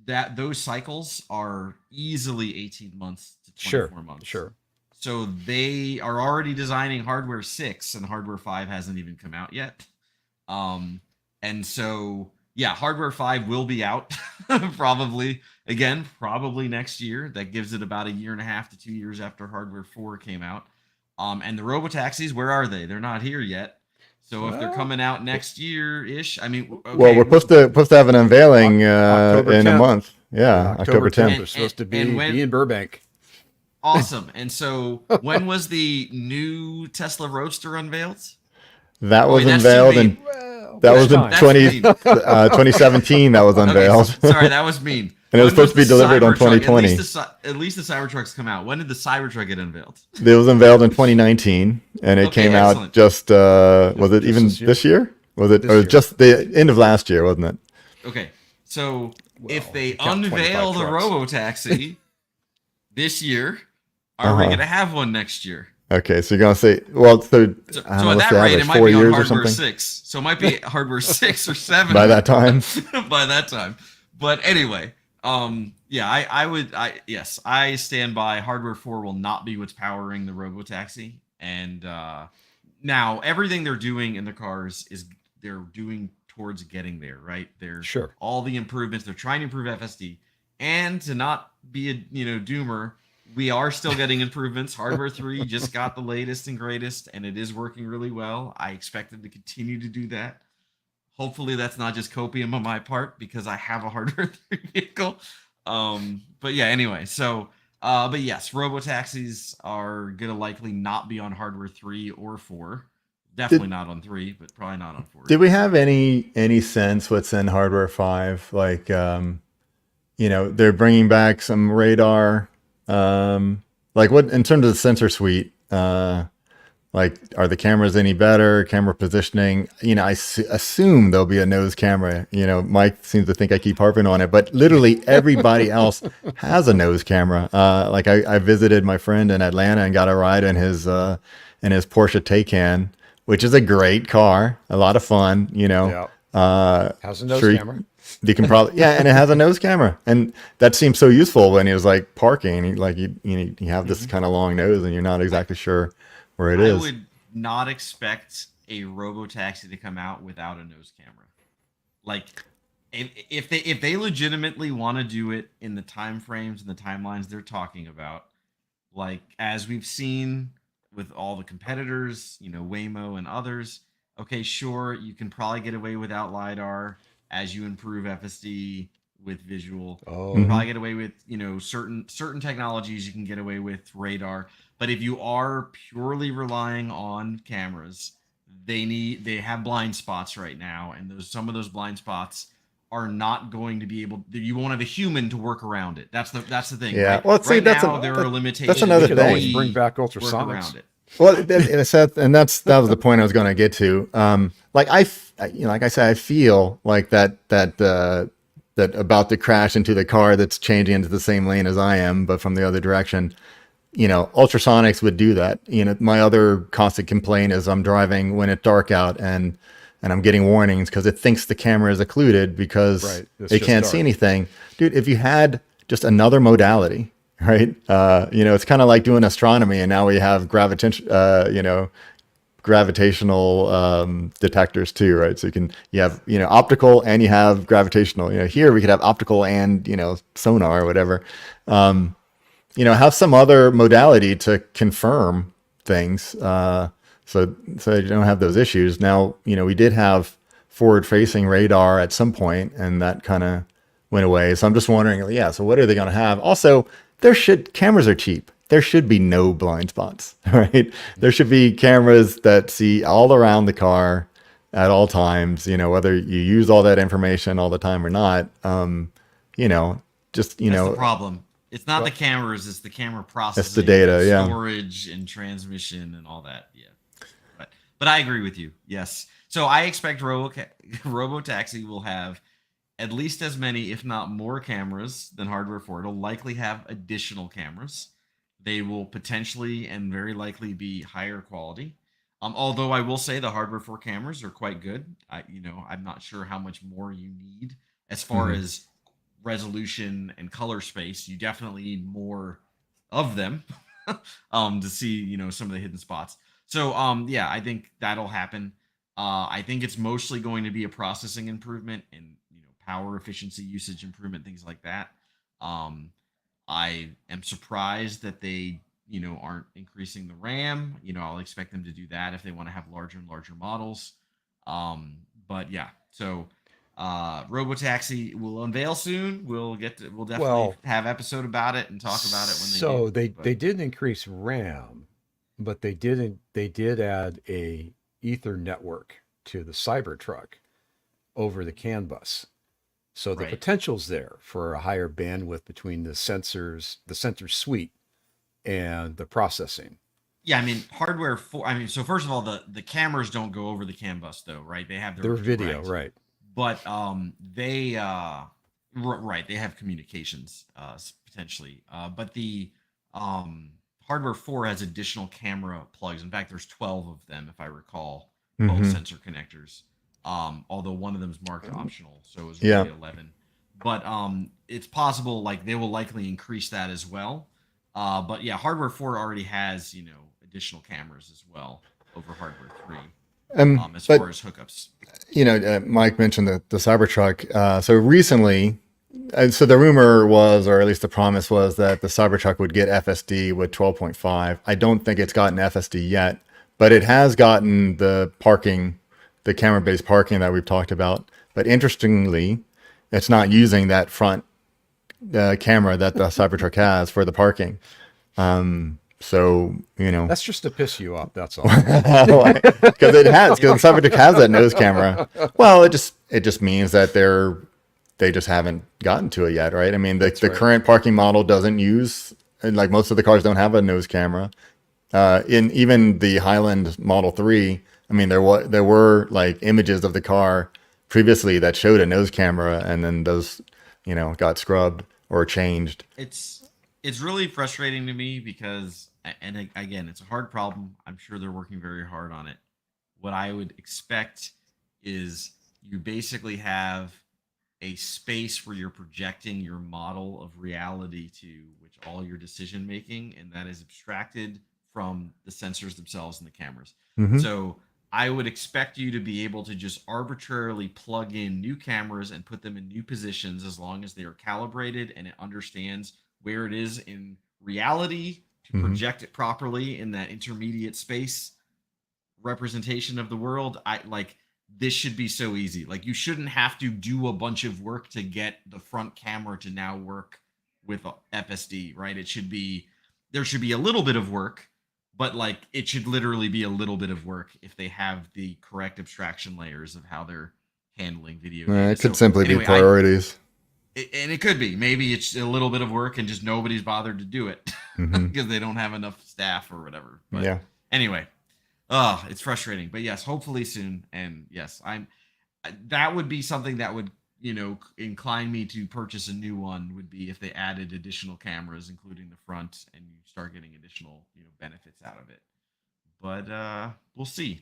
that those cycles are easily 18 months to 24 months. Sure. So they are already designing hardware 6, and hardware 5 hasn't even come out yet. And so yeah, hardware 5 will be out probably next year. That gives it about a year and a half to 2 years after hardware 4 came out. And the robotaxis, where are they? They're not here yet. So if they're coming out next year ish, I mean, okay, well, we're supposed to have an unveiling in 10th. a month. Yeah, October 10th. We're supposed to be in Burbank. Awesome. And so when was the new Tesla Roadster unveiled? That was that's unveiled too in mean. that was in That's 2017. That was unveiled. Okay, sorry, that was mean. And it was When supposed to be delivered on Cybertruck? 2020. At least the Cybertrucks come out. When did the Cybertruck get unveiled? It was unveiled in 2019, and it came out excellent. just was it even this year? Was it or just the end of last year, wasn't it? Okay, so if they count unveil 25 the trucks. Robotaxi this year, are we going to have one next year? Okay, so you're gonna say, well, so So I don't know, at what's that the rate, average, it might 4 be on years or hardware something 6. So it might be hardware 6 or 7 by that time. by that time. But anyway, yeah, I stand by hardware 4 will not be what's powering the Robotaxi. And now everything they're doing in the cars is they're doing towards getting there, right? They're all the improvements, they're trying to improve FSD. And to not be a doomer, we are still getting improvements. Hardware 3 just got the latest and greatest, and it is working really well. I expect them to continue to do that. Hopefully that's not just copium on my part, because I have a hardware 3 vehicle. But yeah, anyway, so but yes, robotaxis are gonna likely not be on hardware 3 or 4. Definitely not on 3, but probably not on 4. Did we have any sense what's in hardware 5? Like they're bringing back some radar. Like what in terms of the sensor suite? Like, are the cameras any better? Camera positioning? I assume there'll be a nose camera. Mike seems to think I keep harping on it, but literally everybody else has a nose camera. Like I visited my friend in Atlanta and got a ride in his Porsche Taycan, which is a great car, a lot of fun. Has a nose camera. You can probably and it has a nose camera, and that seems so useful when he was like parking. You have this kind of long nose, and you're not exactly sure where it is. I would not expect a Robotaxi to come out without a nose camera. Like, if they legitimately want to do it in the time frames and the timelines they're talking about, like as we've seen with all the competitors, Waymo and others. Okay, sure, you can probably get away without LiDAR as you improve FSD with visual. You can probably get away with, certain technologies you can get away with radar. But if you are purely relying on cameras, they have blind spots right now, and some of those blind spots are not going to be able. You won't have a human to work around it. That's the thing. Yeah. Right? Well, see, right that's now there are limitations. That's another thing. thing. Bring back Work ultrasonics. around it. Well, that was the point I was going to get to. Like I said, I feel like that about to crash into the car that's changing into the same lane as I am, but from the other direction. Ultrasonics would do that. My other constant complaint is I'm driving when it's dark out and I'm getting warnings because it thinks the camera is occluded because it can't see anything. Dude, if you had just another modality, right? It's kind of like doing astronomy, and now we have gravitational detectors too, right? So you have optical and you have gravitational. Here we could have optical and sonar or whatever. Have some other modality to confirm things, so you don't have those issues. Now, we did have forward-facing radar at some point, and that kind of went away. So I'm just wondering, so what are they going to have? Also, cameras are cheap. There should be no blind spots, right? There should be cameras that see all around the car at all times, whether you use all that information all the time or not. That's the problem. It's not the cameras; it's the camera processing, it's the data, storage, and transmission, and all that. Yeah, but I agree with you. Yes, so I expect Robotaxi will have at least as many, if not more, cameras than hardware 4. It'll likely have additional cameras. They will potentially and very likely be higher quality. Although I will say the hardware for cameras are quite good. I'm not sure how much more you need as far Hmm. as resolution and color space. You definitely need more of them to see, some of the hidden spots. So yeah, I think that'll happen. I think it's mostly going to be a processing improvement and power efficiency, usage improvement, things like that. Um, I am surprised that they, aren't increasing the RAM. I'll expect them to do that if they want to have larger and larger models. But yeah, so Robotaxi will unveil soon. We'll definitely Well, have episode about it and talk about it when they so do. they But did increase RAM, but they did add a ether network to the Cybertruck over the CAN bus. So the right. potential's there for a higher bandwidth between the sensors, the sensor suite, and the processing. Yeah, I mean hardware for so first of all the cameras don't go over the CAN bus though, right? They have their Their video, direct, right? but they right, they have communications potentially. But the hardware 4 has additional camera plugs. In fact, there's 12 of them if I recall, 12 Hmm. sensor connectors. Although one of them is marked optional, so it was Yeah. really 11. But it's possible like they will likely increase that as well. But yeah, hardware 4 already has, additional cameras as well over hardware 3 as far But as hookups. Mike mentioned the Cybertruck. So recently, so the rumor was, or at least the promise was, that the Cybertruck would get FSD with 12.5. I don't think it's gotten FSD yet, but it has gotten the parking, the camera-based parking that we've talked about. But interestingly, it's not using that front camera that the Cybertruck has for the parking. So, That's just to piss you off. That's all. because because the Cybertruck has that nose camera. Well, it just means that they just haven't gotten to it yet, right? I mean, the Right. current parking model doesn't use, and like most of the cars don't have a nose camera. In even the Highland Model 3, I mean, there were like images of the car previously that showed a nose camera, and then those, got scrubbed or changed. It's really frustrating to me because, and again, it's a hard problem. I'm sure they're working very hard on it. What I would expect is you basically have a space where you're projecting your model of reality to, which all your decision making, and that is abstracted from the sensors themselves and the cameras. Hmm. So I would expect you to be able to just arbitrarily plug in new cameras and put them in new positions as long as they are calibrated and it understands where it is in reality to Hmm. project it properly in that intermediate space representation of the world. I like this should be so easy. Like you shouldn't have to do a bunch of work to get the front camera to now work with FSD, right? There should be a little bit of work, but like it should literally be a little bit of work if they have the correct abstraction layers of how they're handling video data. It could So simply be anyway, priorities. and it could be maybe it's a little bit of work and just nobody's bothered to do it Hmm. because they don't have enough staff or whatever. But Yeah. anyway, it's frustrating, but yes, hopefully soon. And yes, that would be something that would, incline me to purchase a new one would be if they added additional cameras, including the front, and you start getting additional, benefits out of it. But we'll see.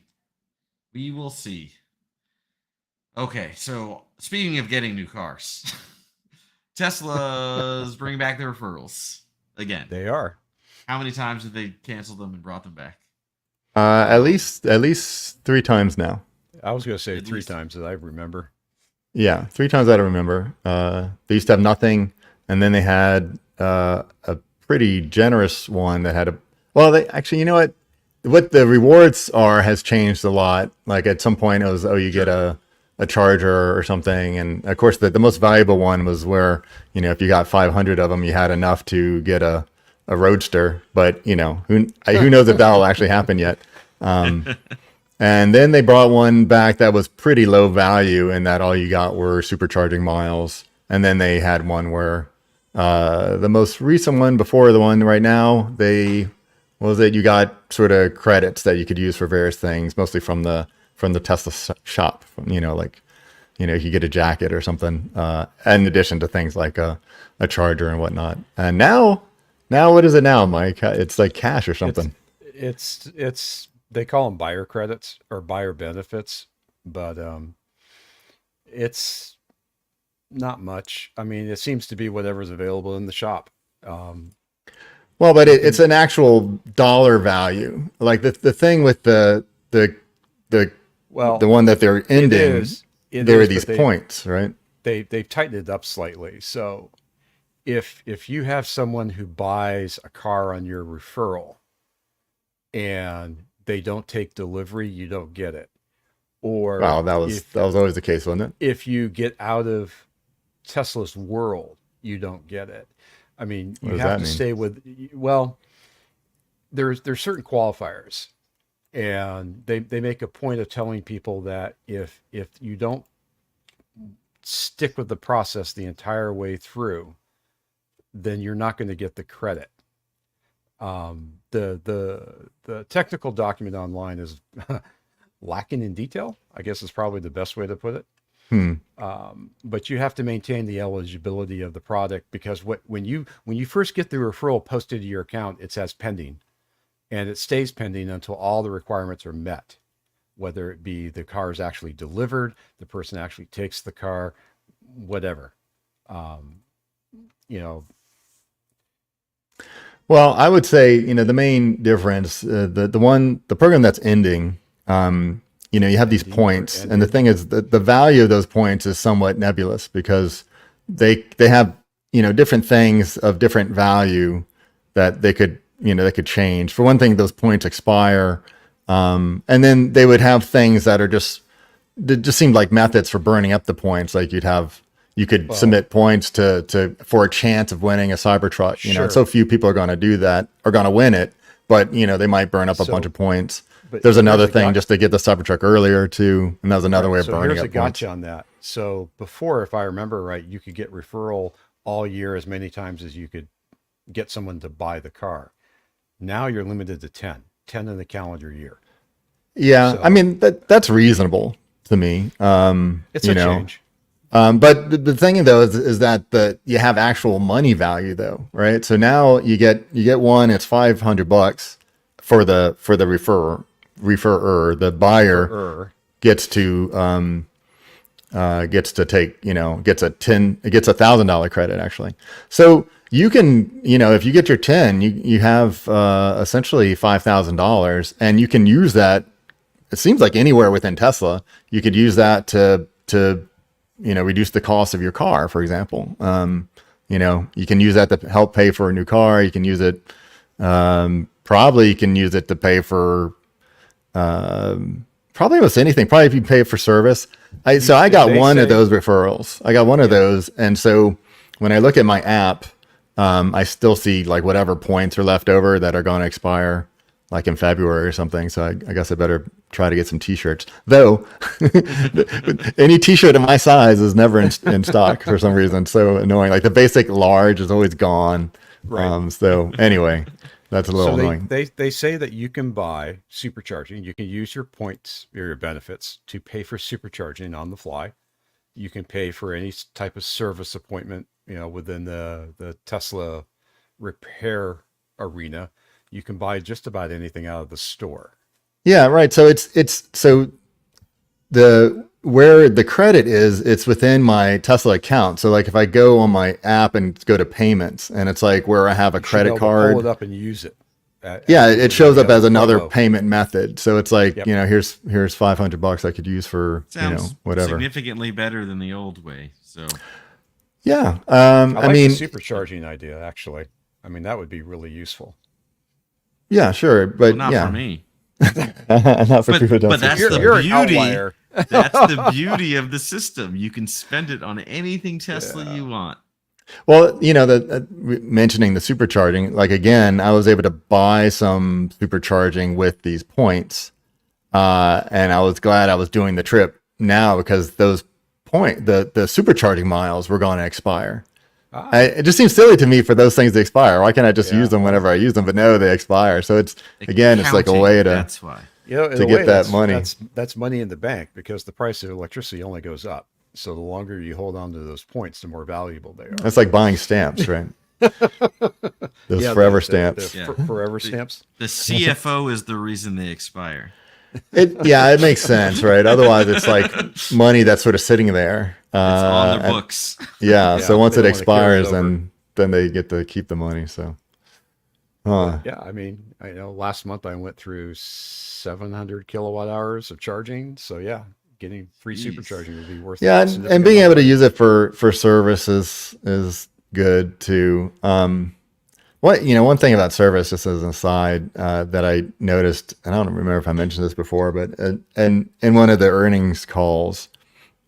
We will see. Okay, so speaking of getting new cars, Tesla's bringing back their referrals again. They are. How many times have they canceled them and brought them back? At least 3 times now. I was going to say At three least. times that I remember. Yeah, 3 times I don't remember. They used to have nothing, and then they had a pretty generous one that had a. Well, they actually, you know what? What the rewards are has changed a lot. Like at some point, it was, oh, you get a charger or something, and of course, the most valuable one was where, if you got 500 of them, you had enough to get a roadster. But who knows if that will actually happen yet. And then they brought one back that was pretty low value in that all you got were supercharging miles. And then they had one where the most recent one before the one right now, what was it? You got sort of credits that you could use for various things, mostly from the Tesla shop. You get a jacket or something, in addition to things like a charger and whatnot. And now Now what is it now, Mike? It's like cash or something. It's they call them buyer credits or buyer benefits, but it's not much. I mean, it seems to be whatever's available in the shop. Um, Well, but you it's can an actual dollar value. Like the thing with the the well, one that they're it ending, is it there are is, these but points, right? they've tightened it up slightly. So if you have someone who buys a car on your referral and they don't take delivery, you don't get it. Or Wow, that was always the case, wasn't it? if you get out of Tesla's world, you don't get it. I mean, What you does have that to mean? stay with, well, there's certain qualifiers, and they make a point of telling people that if you don't stick with the process the entire way through, then you're not going to get the credit. The technical document online is lacking in detail, I guess is probably the best way to put it. Hmm. But you have to maintain the eligibility of the product because when you first get the referral posted to your account, it says pending, and it stays pending until all the requirements are met, whether it be the car is actually delivered, the person actually takes the car, whatever. Um, you know, Well, I would say, the main difference, the program that's ending, you have these pending or points, and the ended. thing is that the value of those points is somewhat nebulous because they have, different things of different value that they could change. For one thing, those points expire, and then they would have things that are just seemed like methods for burning up the points. Like you could Well, submit points to for a chance of winning a Cybertruck. And so sure. few people are going to do that, are going to win it, but they might burn up a bunch of So, points. but There's here's another a thing got just to get the Cybertruck earlier too, and that was another right. way of So burning here's a up points. gotcha on that. So before, if I remember right, you could get referral all year as many times as you could get someone to buy the car. Now you're limited to 10 in the calendar year. Yeah, I So mean that's reasonable to me. it's a change. But the thing though is that you have actual money value though, right? So now you get one, it's $500 for the referrer. The buyer Referrer. gets to take, it gets $1,000 credit actually. So you can, if you get your 10, you have essentially $5,000, and you can use that. It seems like anywhere within Tesla, you could use that to reduce the cost of your car, for example. You can use that to help pay for a new car. You can use it, probably you can use it to pay for, probably almost anything. Probably if you pay for service. So I got They one of say, those referrals. I got one of yeah. those. And so when I look at my app, I still see like whatever points are left over that are going to expire like in February or something. So I guess I better try to get some t-shirts. Though any t-shirt of my size is never in stock for some reason. So annoying. Like the basic large is always gone. Right. So anyway, that's a little So annoying. they say that you can buy supercharging. You can use your points or your benefits to pay for supercharging on the fly. You can pay for any type of service appointment, within the Tesla repair arena. You can buy just about anything out of the store. Yeah, right. So so the where the credit is, it's within my Tesla account. So like if I go on my app and go to payments, and it's like where I have a You should be credit able to pull it card. up and use it Yeah, it within shows the up other as another promo. payment method. So it's like, Yep. here's $500 I could use for, Sounds whatever. significantly better than the old way. So Yeah. I I like the mean, supercharging idea, actually. I mean, that would be really useful. yeah, sure. well, But not for yeah, me. not for people who don't But see that's You're the you're an beauty. outlier. That's the beauty of the system. You can spend it on anything Tesla Yeah. you want. Well, mentioning the supercharging, like again, I was able to buy some supercharging with these points, and I was glad I was doing the trip now because the supercharging miles were going to expire. Ah, It just seems silly to me for those things to expire. Why can't I just use yeah. them whenever I use them? But no, they expire. So it's like a Accounting. way That's why. In to a get way, that money. that's money in the bank because the price of electricity only goes up. So the longer you hold on to those points, the more valuable they are. That's like buying stamps, right? Those Yeah, forever the stamps. Yeah. forever The, stamps. the CFO is the reason they expire. It makes sense, right? Otherwise, it's like money that's sort of sitting there. It's on their And- books. yeah. Yeah, So once they it don't want to carry it expires, over. then they get to keep the money. So, Yeah, I mean, I know last month I went through 700 kilowatt hours of charging. So yeah, getting free Jeez. supercharging would be worth yeah, a and significant being amount able of to money. use it for service is good too. One thing about service, just as an aside, that I noticed, and I don't remember if I mentioned this before, but and in one of the earnings calls,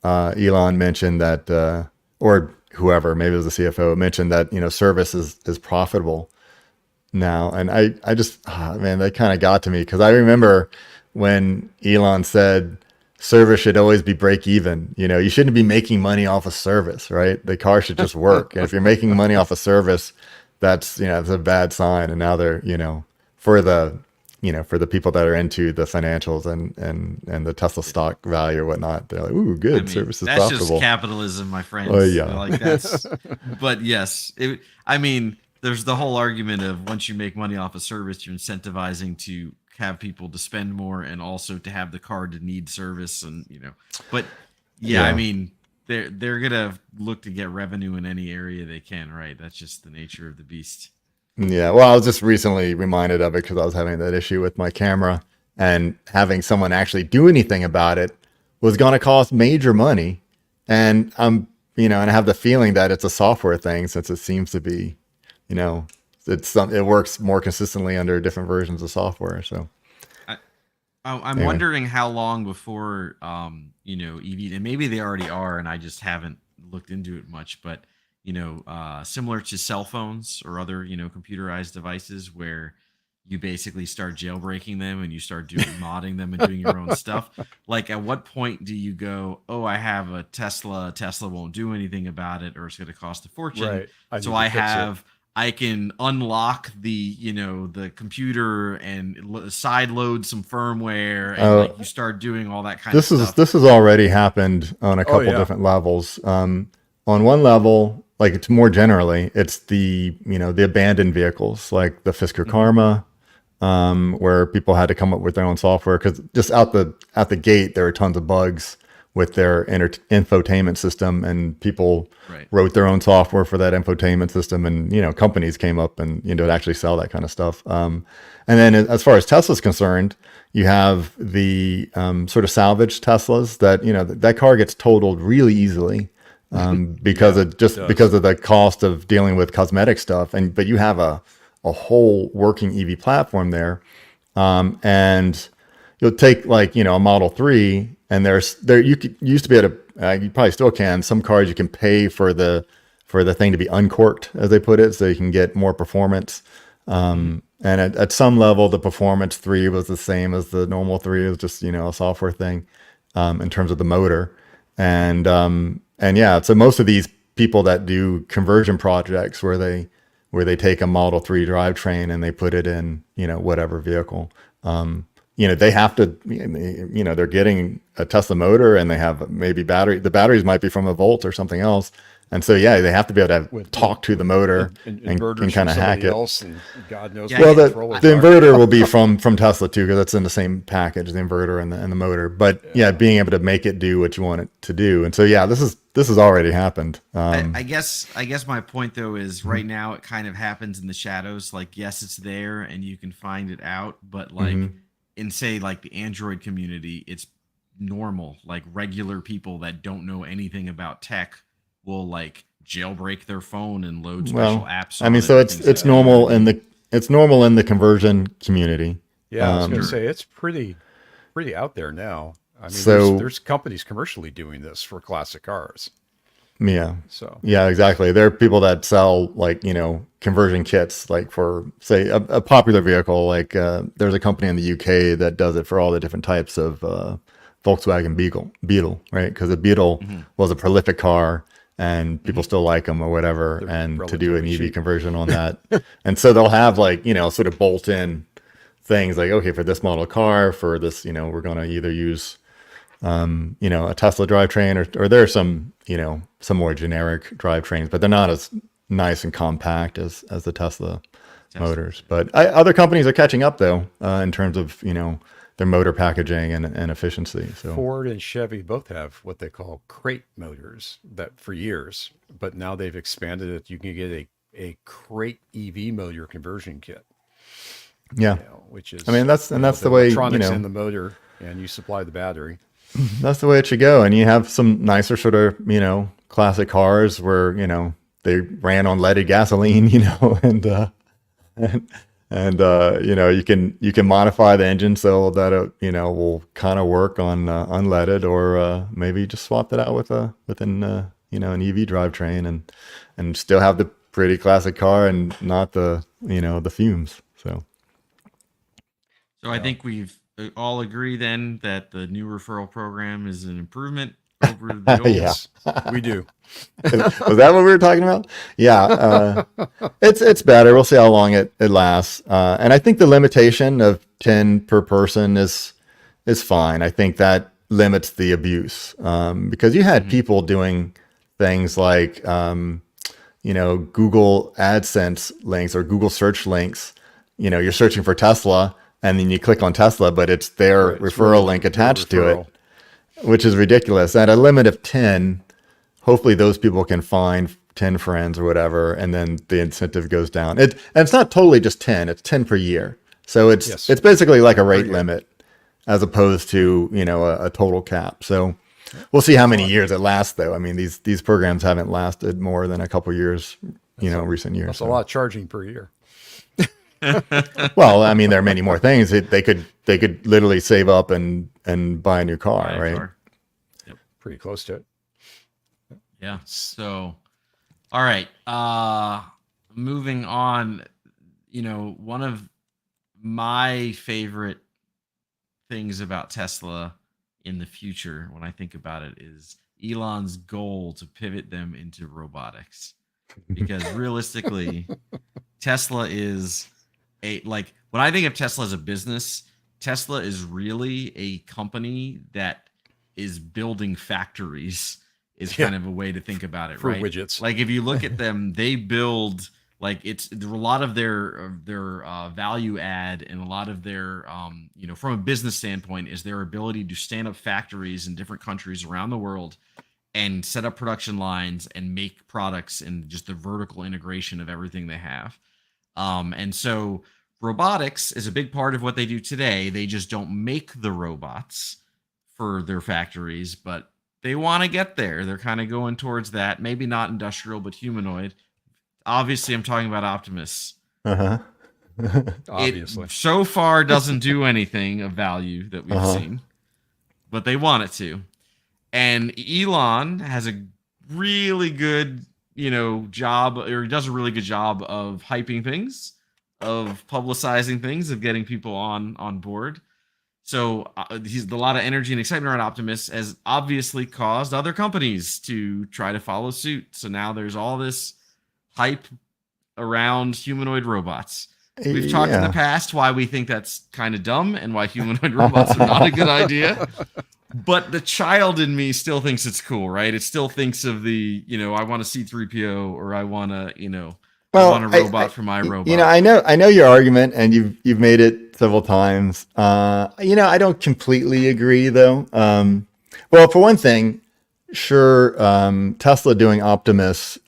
Elon mentioned that, or whoever, maybe it was the CFO, mentioned that service is profitable now, and I just man, that kind of got to me because I remember when Elon said service should always be break even. You shouldn't be making money off of service, right? The car should just work. And if you're making money off of service, that's a bad sign. And now they're for the people that are into the financials and the Tesla stock value or whatnot, they're like, ooh, I good, mean, service is that's profitable. just capitalism, my friends. Oh, yeah. Like that's, but yes, I mean, there's the whole argument of once you make money off of service, you're incentivizing to have people to spend more and also to have the car to need service, and but yeah, I Yeah. mean, they're gonna look to get revenue in any area they can, right? That's just the nature of the beast. Yeah, well, I was just recently reminded of it because I was having that issue with my camera, and having someone actually do anything about it was going to cost major money. And and I have the feeling that it's a software thing since it seems to be, you know, it works more consistently under different versions of software. So I, I'm anyway, wondering how long before EV, and maybe they already are, and I just haven't looked into it much, but similar to cell phones or other computerized devices where you basically start jailbreaking them and you start doing modding them and doing your own stuff. Like, at what point do you go, oh, I have a Tesla won't do anything about it, or it's going to cost a fortune, Right. I so need to fix it. I can unlock the computer and side load some firmware, and like you start doing all that kind of stuff. this has already happened on a Oh couple yeah. different levels. On one level, like it's more generally, it's the abandoned vehicles like the Fisker Karma, where people had to come up with their own software because just out the gate there were tons of bugs with their infotainment system, and people Right. wrote their own software for that infotainment system, and companies came up and to actually sell that kind of stuff. And then as far as Tesla's concerned, you have the sort of salvage Teslas that that car gets totaled really easily. Because Yeah, it just it does. because of the cost of dealing with cosmetic stuff, but you have a whole working EV platform there, and you'll take like a Model 3, and used to be able to, you probably still can, some cars you can pay for the thing to be uncorked, as they put it, so you can get more performance. And at some level the performance 3 was the same as the normal 3. It was just a software thing in terms of the motor. And yeah, so most of these people that do conversion projects where they take a Model 3 drivetrain and they put it in whatever vehicle, they have to, they're getting a Tesla motor, and they have maybe the batteries might be from a Volt or something else, and so yeah, they have to be able to talk to the motor and Inverters kind from of hack somebody it. else, and God knows Yeah, what Well, the control the is. inverter will be from Tesla too, because it's in the same package, the inverter and the motor. But yeah, being able to make it do what you want it to do, and so yeah, this has already happened. I guess my point though is right now it kind of happens in the shadows. Like, yes, it's there and you can find it out, but like in say like the Android community, it's normal. Like, regular people that don't know anything about tech will like jailbreak their phone and load special Well, apps I on mean, it so and it's things like it's that. You know what I normal mean? in the conversion community. Yeah, I was going Sure. to say it's pretty out there now. I mean, So- there's companies commercially doing this for classic cars. Yeah. So Yeah, exactly. There are people that sell like, conversion kits, like for say a popular vehicle. Like there's a company in the UK that does it for all the different types of Volkswagen Beetle, right? Because the Beetle was a prolific car and people still like them or whatever. They're And to do an relatively EV cheap. conversion on that. And so they'll have like, sort of bolt in things like, okay, for this model car, for this, we're going to either use a Tesla drivetrain, or there are some more generic drivetrains, but they're not nice and compact as the Tesla motors. But other companies are catching up though, in terms of, their motor packaging and efficiency. So Ford and Chevy both have what they call crate motors that for years, but now they've expanded it. You can get a crate EV motor conversion kit. yeah, Which is, I mean, that's the way, electronics in the motor, and you supply the battery. that's the way it should go. And you have some nicer sort of, classic cars where, they ran on leaded gasoline, and you can modify the engine so that it, will kind of work on unleaded, or maybe just swap that out with an EV drivetrain and still have the pretty classic car and not the, the fumes. So I think we've all agree then that the new referral program is an improvement over the old. Yes, we do. Was that what we were talking about? Yeah, it's better. We'll see how long it lasts. And I think the limitation of 10 per person is fine. I think that limits the abuse, because you had people doing things like Google AdSense links or Google search links. You're searching for Tesla, and then you click on Tesla, but it's their referral link attached to it, which is ridiculous. At a limit of 10, hopefully those people can find 10 friends or whatever, and then the incentive goes down. And it's not totally just 10, it's 10 per year. So it's basically like a rate limit as opposed to, a total cap. So we'll see how many years it lasts though. I mean, these programs haven't lasted more than a couple years, recent years. That's a lot charging per year. Well, I mean, there are many more things. They could literally save up and buy a new car, right? Yep. Pretty close to it. Yeah. So, all right. Moving on. One of my favorite things about Tesla in the future, when I think about it, is Elon's goal to pivot them into robotics. Because realistically, Tesla is when I think of Tesla as a business, Tesla is really a company that is building factories, is kind of a way to think about it, for right? widgets. Like if you look at them, they build, it's a lot of their value add, and a lot of their from a business standpoint, is their ability to stand up factories in different countries around the world and set up production lines and make products, and just the vertical integration of everything they have. And so robotics is a big part of what they do today. They just don't make the robots for their factories, but they want to get there. They're kind of going towards that. Maybe not industrial, but humanoid. Obviously, I'm talking about Optimus. Uh-huh. Obviously. It so far doesn't do anything of value that we've seen, but they want it to. And Elon has a really good, job, or he does a really good job of hyping things, of publicizing things, of getting people on board. So he's a lot of energy and excitement around Optimus has obviously caused other companies to try to follow suit. So now there's all this hype around humanoid robots. We've talked in the past why we think that's kind of dumb and why humanoid robots are not a good idea. But the child in me still thinks it's cool, right? It still thinks of the, I want a C-3PO, or I want to, I want a robot for my robot. I know your argument, and you've made it several times. I don't completely agree though. Well, for one thing, sure, Tesla doing Optimus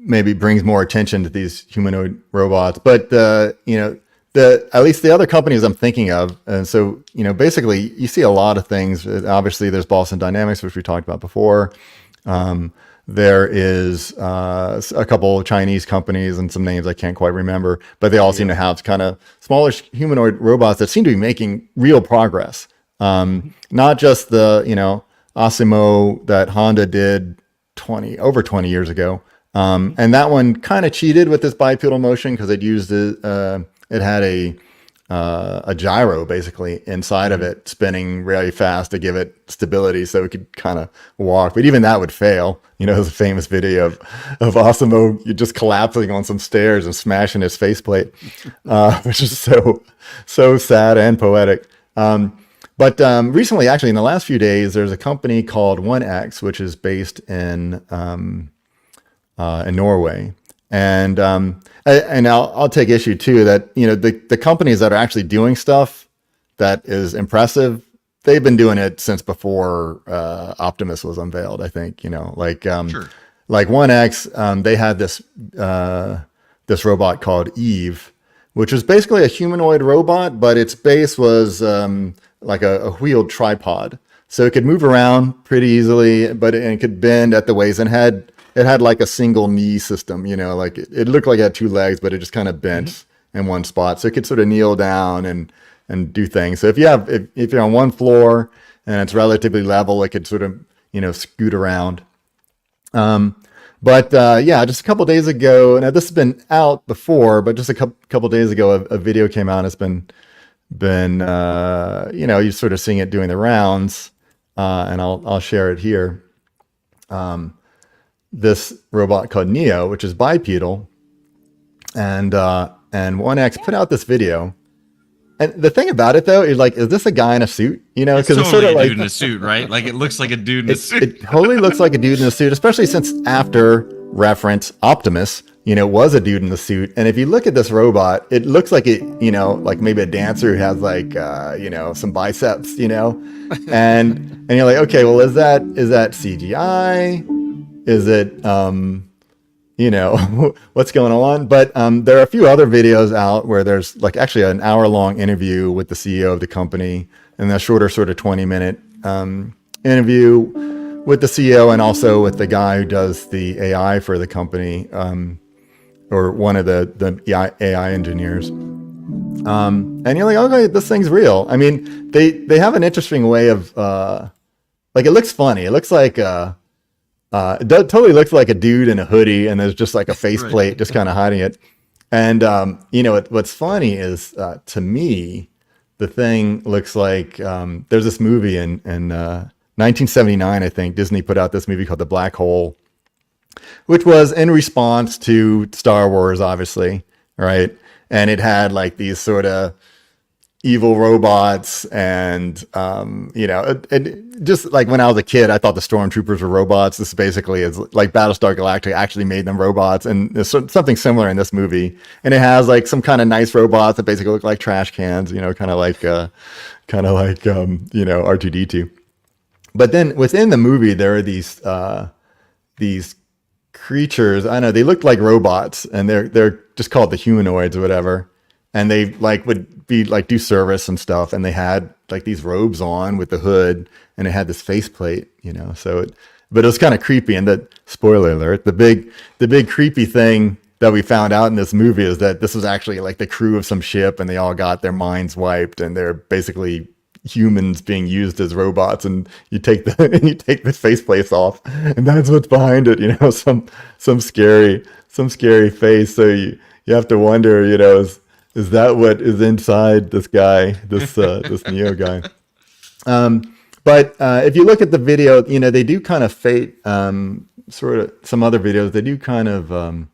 maybe brings more attention to these humanoid robots, but at least the other companies I'm thinking of, and so basically you see a lot of things. Obviously, there's Boston Dynamics, which we talked about before. There is a couple of Chinese companies and some names I can't quite remember, but they all seem to have kind of smallish humanoid robots that seem to be making real progress. Not just the Asimo that Honda did over 20 years ago, and that one kind of cheated with this bipedal motion because it used it had a gyro basically inside of it spinning really fast to give it stability so it could kind of walk. But even that would fail. There's a famous video of Asimo just collapsing on some stairs and smashing his faceplate, which is so sad and poetic. But recently, actually, in the last few days, there's a company called 1X, which is based in in Norway. And I'll take issue too that the companies that are actually doing stuff that is impressive, they've been doing it since before Optimus was unveiled. I think Sure. like 1X, they had this robot called Eve, which was basically a humanoid robot, but its base was like a wheeled tripod, so it could move around pretty easily, but it could bend at the waist, and it had like a single knee system. Like it looked like it had two legs, but it just kind of bent in one spot, so it could sort of kneel down and do things. So if you're on one floor and it's relatively level, it could sort of scoot around. Yeah, just a couple days ago, now this has been out before, but just a couple days ago, a video came out. It's been you're sort of seeing it doing the rounds, and I'll share it here. This robot called Neo, which is bipedal, and 1X put out this video. And the thing about it though is like, is this a guy in a suit? Because it's totally sort of a like dude in a suit, right? Like it looks like a dude in a suit. It totally looks like a dude in a suit, especially since after reference Optimus, was a dude in the suit. And if you look at this robot, it looks like it, like maybe a dancer who has like, some biceps, and you're like, okay, well, is that CGI? Is it, what's going on? But there are a few other videos out where there's like actually an hour-long interview with the CEO of the company, and a shorter sort of 20-minute interview with the CEO and also with the guy who does the AI for the company, or one of the AI engineers. And you're like, okay, this thing's real. I mean, they have an interesting way of like, it looks funny. It looks like it totally looks like a dude in a hoodie, and there's just like a faceplate just kind of hiding it. And what's funny is to me, the thing looks like there's this movie in 1979, I think Disney put out this movie called The Black Hole, which was in response to Star Wars, obviously, right? And it had like these sort of evil robots, and it just like when I was a kid, I thought the stormtroopers were robots. This basically is like Battlestar Galactica actually made them robots, and there's something similar in this movie. And it has like some kind of nice robots that basically look like trash cans, kind of like R2D2. But then within the movie, there are these creatures. I know they look like robots, and they're just called the humanoids or whatever. And they like would be like do service and stuff, and they had like these robes on with the hood, and it had this faceplate, but it was kind of creepy. And the spoiler alert, the big creepy thing that we found out in this movie is that this was actually like the crew of some ship, and they all got their minds wiped, and they're basically humans being used as robots. And you take the faceplates off, and that's what's behind it, some scary face. So you have to wonder, is that what is inside this guy, this Neo guy? But if you look at the video, they do kind of fade, sort of some other videos, they do kind of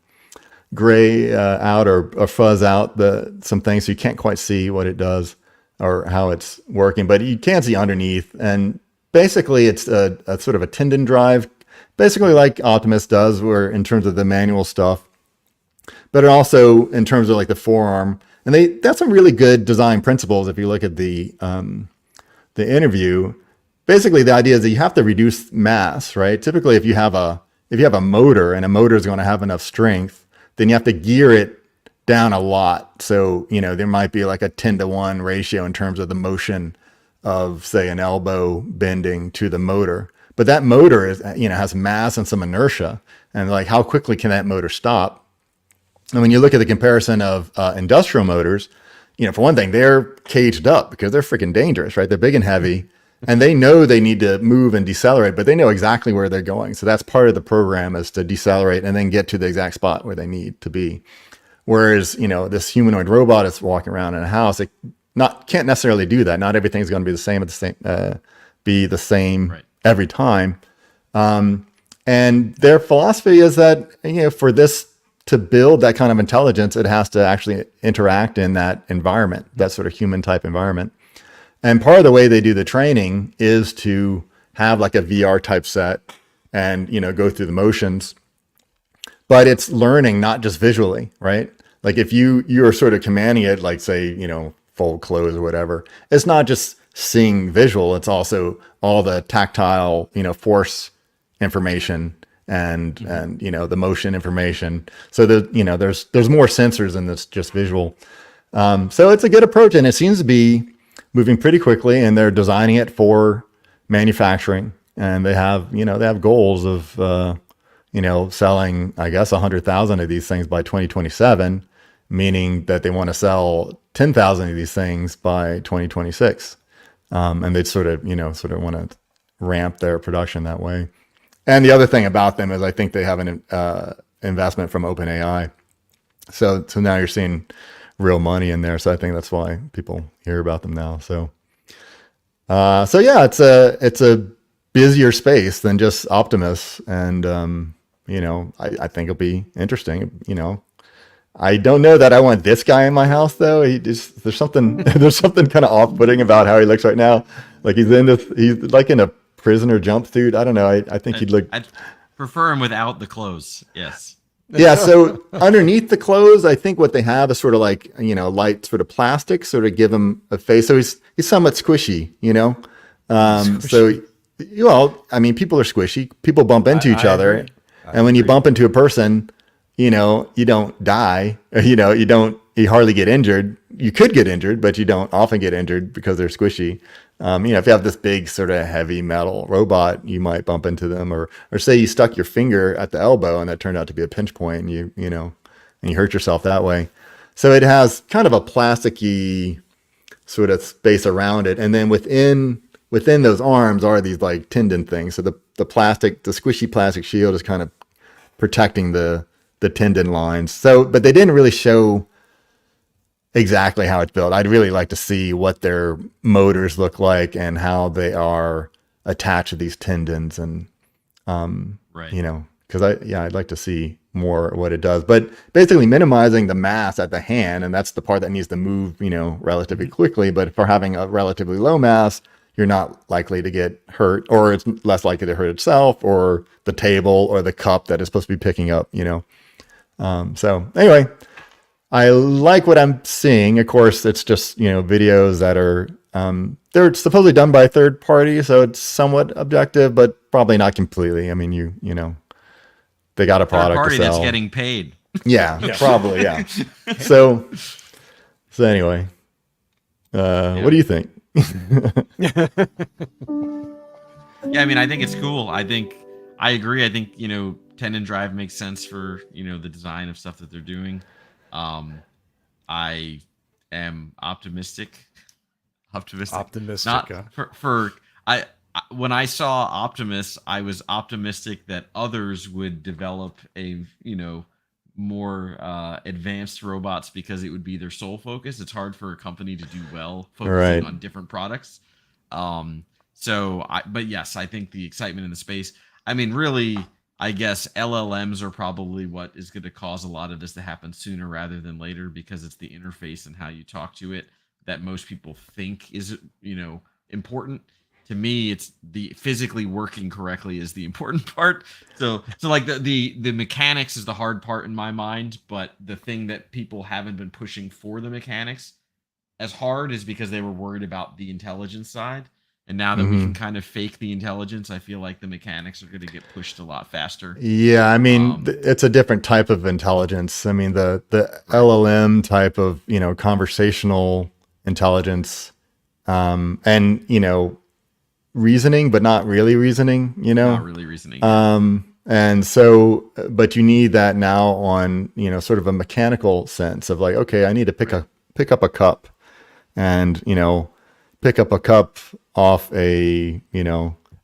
gray out or fuzz out some things, so you can't quite see what it does or how it's working, but you can see underneath. And basically it's a sort of a tendon drive, basically like Optimus does, where in terms of the manual stuff, but it also in terms of like the forearm. And that's some really good design principles. If you look at the interview, basically the idea is that you have to reduce mass, right? Typically, if you have a motor, and a motor is going to have enough strength, then you have to gear it down a lot. So there might be like a 10-to-1 ratio in terms of the motion of, say, an elbow bending to the motor. But that motor has mass and some inertia, and like how quickly can that motor stop? And when you look at the comparison of industrial motors, for one thing, they're caged up because they're freaking dangerous, right? They're big and heavy, and they know they need to move and decelerate, but they know exactly where they're going. So that's part of the program, is to decelerate and then get to the exact spot where they need to be. Whereas, this humanoid robot is walking around in a house. It can't necessarily do that. Not everything's going to be the same right every time. And their philosophy is that, for this to build that kind of intelligence, it has to actually interact in that environment, that sort of human type environment. And part of the way they do the training is to have like a VR type set and, go through the motions. but it's learning not just visually, right? Like if you're sort of commanding it, like say, fold clothes or whatever, it's not just seeing visual, it's also all the tactile, force information and the motion information. So there's more sensors than this just visual. So it's a good approach, and it seems to be moving pretty quickly, and they're designing it for manufacturing, and they have goals of selling, I guess, 100,000 of these things by 2027, meaning that they want to sell 10,000 of these things by 2026. And they sort of want to ramp their production that way. And the other thing about them is I think they have an investment from OpenAI. So now you're seeing real money in there. So I think that's why people hear about them now. So yeah, it's a busier space than just Optimus. And, I think it'll be interesting, I don't know that I want this guy in my house though. There's something kind of off-putting about how he looks right now. Like he's like in a prisoner jumpsuit. I don't know. I think he'd look. I'd prefer him without the clothes. Yes. Yeah. So underneath the clothes, I think what they have is sort of like light sort of plastic, sort of give him a face. So he's somewhat squishy. So people are squishy. People bump into each other, and when you bump into a person, you don't die, you hardly get injured. You could get injured, but you don't often get injured because they're squishy. If you have this big sort of heavy metal robot, you might bump into them, or say you stuck your finger at the elbow and that turned out to be a pinch point, and you hurt yourself that way. So it has kind of a plasticky sort of space around it. And then within those arms are these like tendon things. So the squishy plastic shield is kind of protecting the tendon lines. So, but they didn't really show exactly how it's built. I'd really like to see what their motors look like and how they are attached to these tendons, and because I'd like to see more what it does. But basically minimizing the mass at the hand, and that's the part that needs to move, relatively quickly. But for having a relatively low mass, you're not likely to get hurt, or it's less likely to hurt itself or the table or the cup that it's supposed to be picking up, So anyway, I like what I'm seeing. Of course, it's just, videos that are, they're supposedly done by a third party, so it's somewhat objective, but probably not completely. I mean, they got a product third party to sell. That's getting paid. Yeah, probably. Yeah. So anyway, what do you think? Yeah, I mean, I think it's cool. I agree. I think, tendon drive makes sense for, the design of stuff that they're doing. I am optimistic. Not when I saw Optimus, I was optimistic that others would develop a, more advanced robots, because it would be their sole focus. It's hard for a company to do well focusing on different products. But yes, I think the excitement in the space, I mean, really, I guess LLMs are probably what is going to cause a lot of this to happen sooner rather than later, because it's the interface and how you talk to it that most people think is, important. To me, it's the physically working correctly is the important part. So like the mechanics is the hard part in my mind, but the thing that people haven't been pushing for the mechanics as hard is because they were worried about the intelligence side. And now that we can kind of fake the intelligence, I feel like the mechanics are going to get pushed a lot faster. Yeah, I mean, it's a different type of intelligence. I mean, the LLM type of, conversational intelligence, and, reasoning, but not really reasoning, Not really reasoning. And so, but you need that now on, sort of a mechanical sense of like, okay, I need to pick up a cup, and, pick up a cup off a,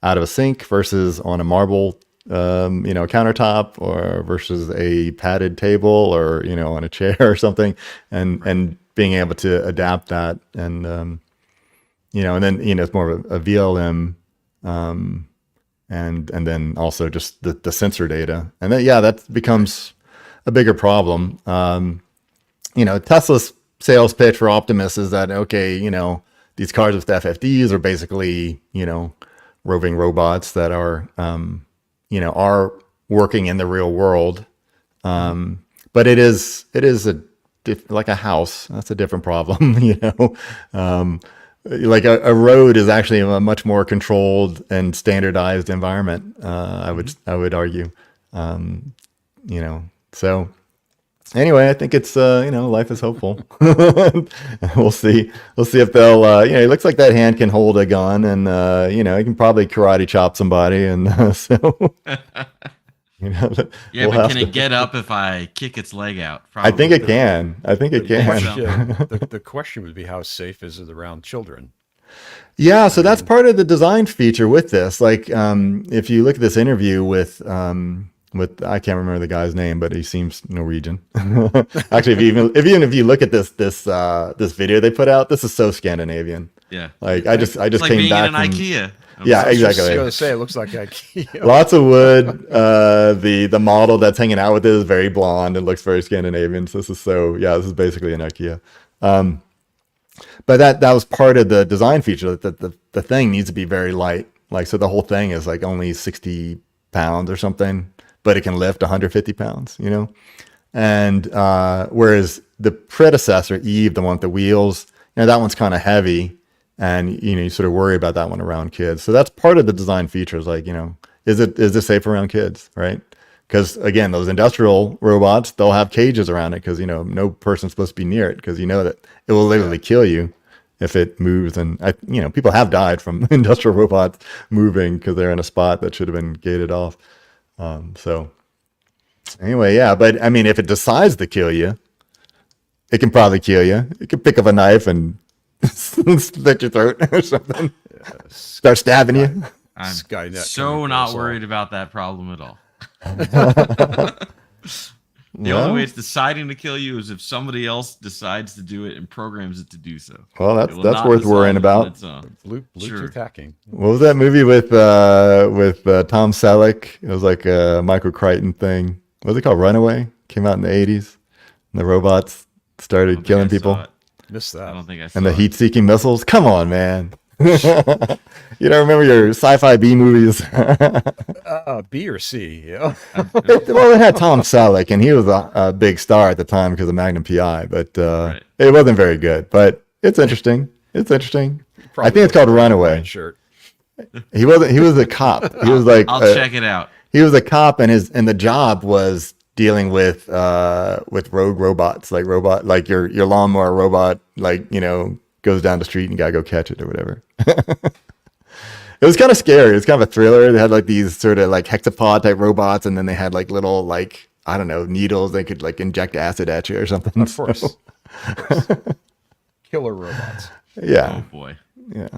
out of a sink versus on a marble, countertop, or versus a padded table, or, on a chair or something, and being able to adapt that. And, and then, it's more of a VLM, and then also just the sensor data. And then, that becomes a bigger problem. Tesla's sales pitch for Optimus is that, okay, these cars with FFDs are basically, roving robots that are, are working in the real world. But it is like a house. That's a different problem, you know. Like a road is actually a much more controlled and standardized environment. I would argue, you know. So anyway, I think it's you know, life is hopeful. We'll see. We'll see if they'll you know, it looks like that hand can hold a gun, and you know, he can probably karate chop somebody, and so you know, Yeah, we'll but have can to. it get up if I kick its leg out? I think Probably it not. can. I think it The can. question, the question would be, how safe is it around children? Yeah, I so that's mean, part of the design feature with this. Like, if you look at this interview with I can't remember the guy's name, but he seems Norwegian. Actually, if you look at this video they put out, this is so Scandinavian. Yeah. Like, I It's just like came being in back an from IKEA. yeah, I was just exactly. going to say, it looks like IKEA. Lots of wood. The model that's hanging out with it is very blonde. It looks very Scandinavian. So this is this is basically an IKEA. But that was part of the design feature, that the thing needs to be very light. Like, so the whole thing is like only 60 pounds or something, but it can lift 150 pounds, you know? And whereas the predecessor, Eve, the one with the wheels, you know, that one's kind of heavy, and you know, you sort of worry about that one around kids. So that's part of the design features. Like, you know, is this safe around kids, right? Because again, those industrial robots, they'll have cages around it, because you know, no person's supposed to be near it, because you know that it will literally kill you if it moves. And you know, people have died from industrial robots moving because they're in a spot that should have been gated off. So anyway, yeah. But I mean, if it decides to kill you, it can probably kill you. It can pick up a knife and slit your throat or something. Start stabbing you. I'm Skynet so coming for not us all. worried about that problem at all. The Well, only way it's deciding to kill you is if somebody else decides to do it and programs it to do so. well, It will that's not worth decide worrying on about. its own. Bluetooth Sure. hacking. What was that movie with Tom Selleck? It was like a Michael Crichton thing. What was it called? Runaway. Came out in the 80s. And the robots I don't started think killing I saw people. it. Missed I that. don't think I saw And the it. heat-seeking missiles. Come on, man. You don't remember your sci-fi B movies? B or C, yeah. Well, it had Tom Selleck, and he was a big star at the time because of Magnum PI, but Right. it wasn't very good. But it's interesting. It's interesting. I think it's called Runaway. Shirt. He wasn't. He was a cop. He was like I'll check it out. he was a cop, and the job was dealing with rogue robots, like your lawnmower robot, like, you know, goes down the street and you gotta go catch it or whatever. It was kind of scary. It's kind of a thriller. They had like these sort of like hexapod type robots, and then they had like little, like, I don't know, needles. They could like inject acid at you or something. Of course. Killer robots. Yeah. Oh boy. Yeah.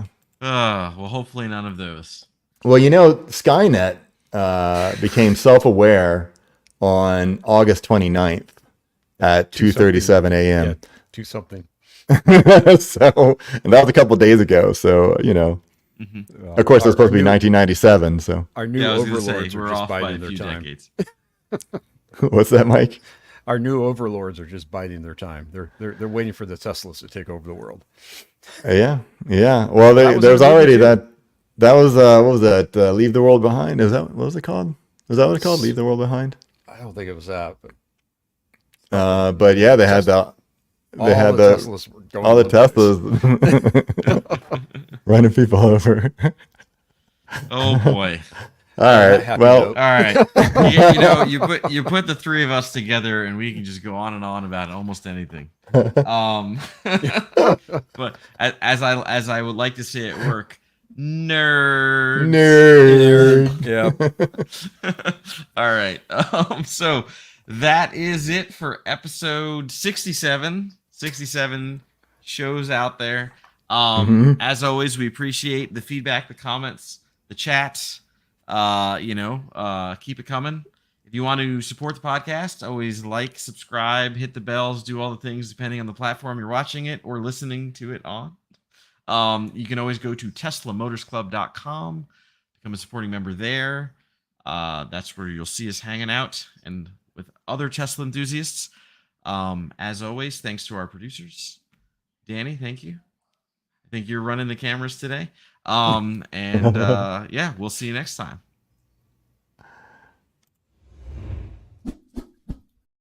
Well, hopefully none of those. Well, you know, Skynet became self-aware on August 29th at 2:37 a.m. Yeah, do something. So, and that was a couple of days ago. So, you know, of course, it's supposed to be 1997. So, Our new Yeah, I was gonna overlords say are we're just off by biding a their few time. decades. what's that, Mike? Our new overlords are just biding their time. They're waiting for the Teslas to take over the world. Yeah, yeah. Well, That was there's a movie already too. that was what was that? Leave the World Behind. Is that, what was it called? Was that what it's called? Leave the World Behind. I don't think it was that, but But yeah, they had the Teslas were going all the to place. Teslas running people over. Oh boy. All right. Happy Well, note. All right. You know, you put the three of us together, and we can just go on and on about almost anything. But as I would like to say at work, nerd. nerd. Yeah. All right. So that is it for episode 67. 67 shows out there. As always, we appreciate the feedback, the comments, the chats. Keep it coming. If you want to support the podcast, always like, subscribe, hit the bells, do all the things depending on the platform you're watching it or listening to it on. You can always go to teslamotorsclub.com, become a supporting member there. That's where you'll see us hanging out and with other Tesla enthusiasts. As always, thanks to our producers. Danny, thank you. I think you're running the cameras today. Yeah, we'll see you next time.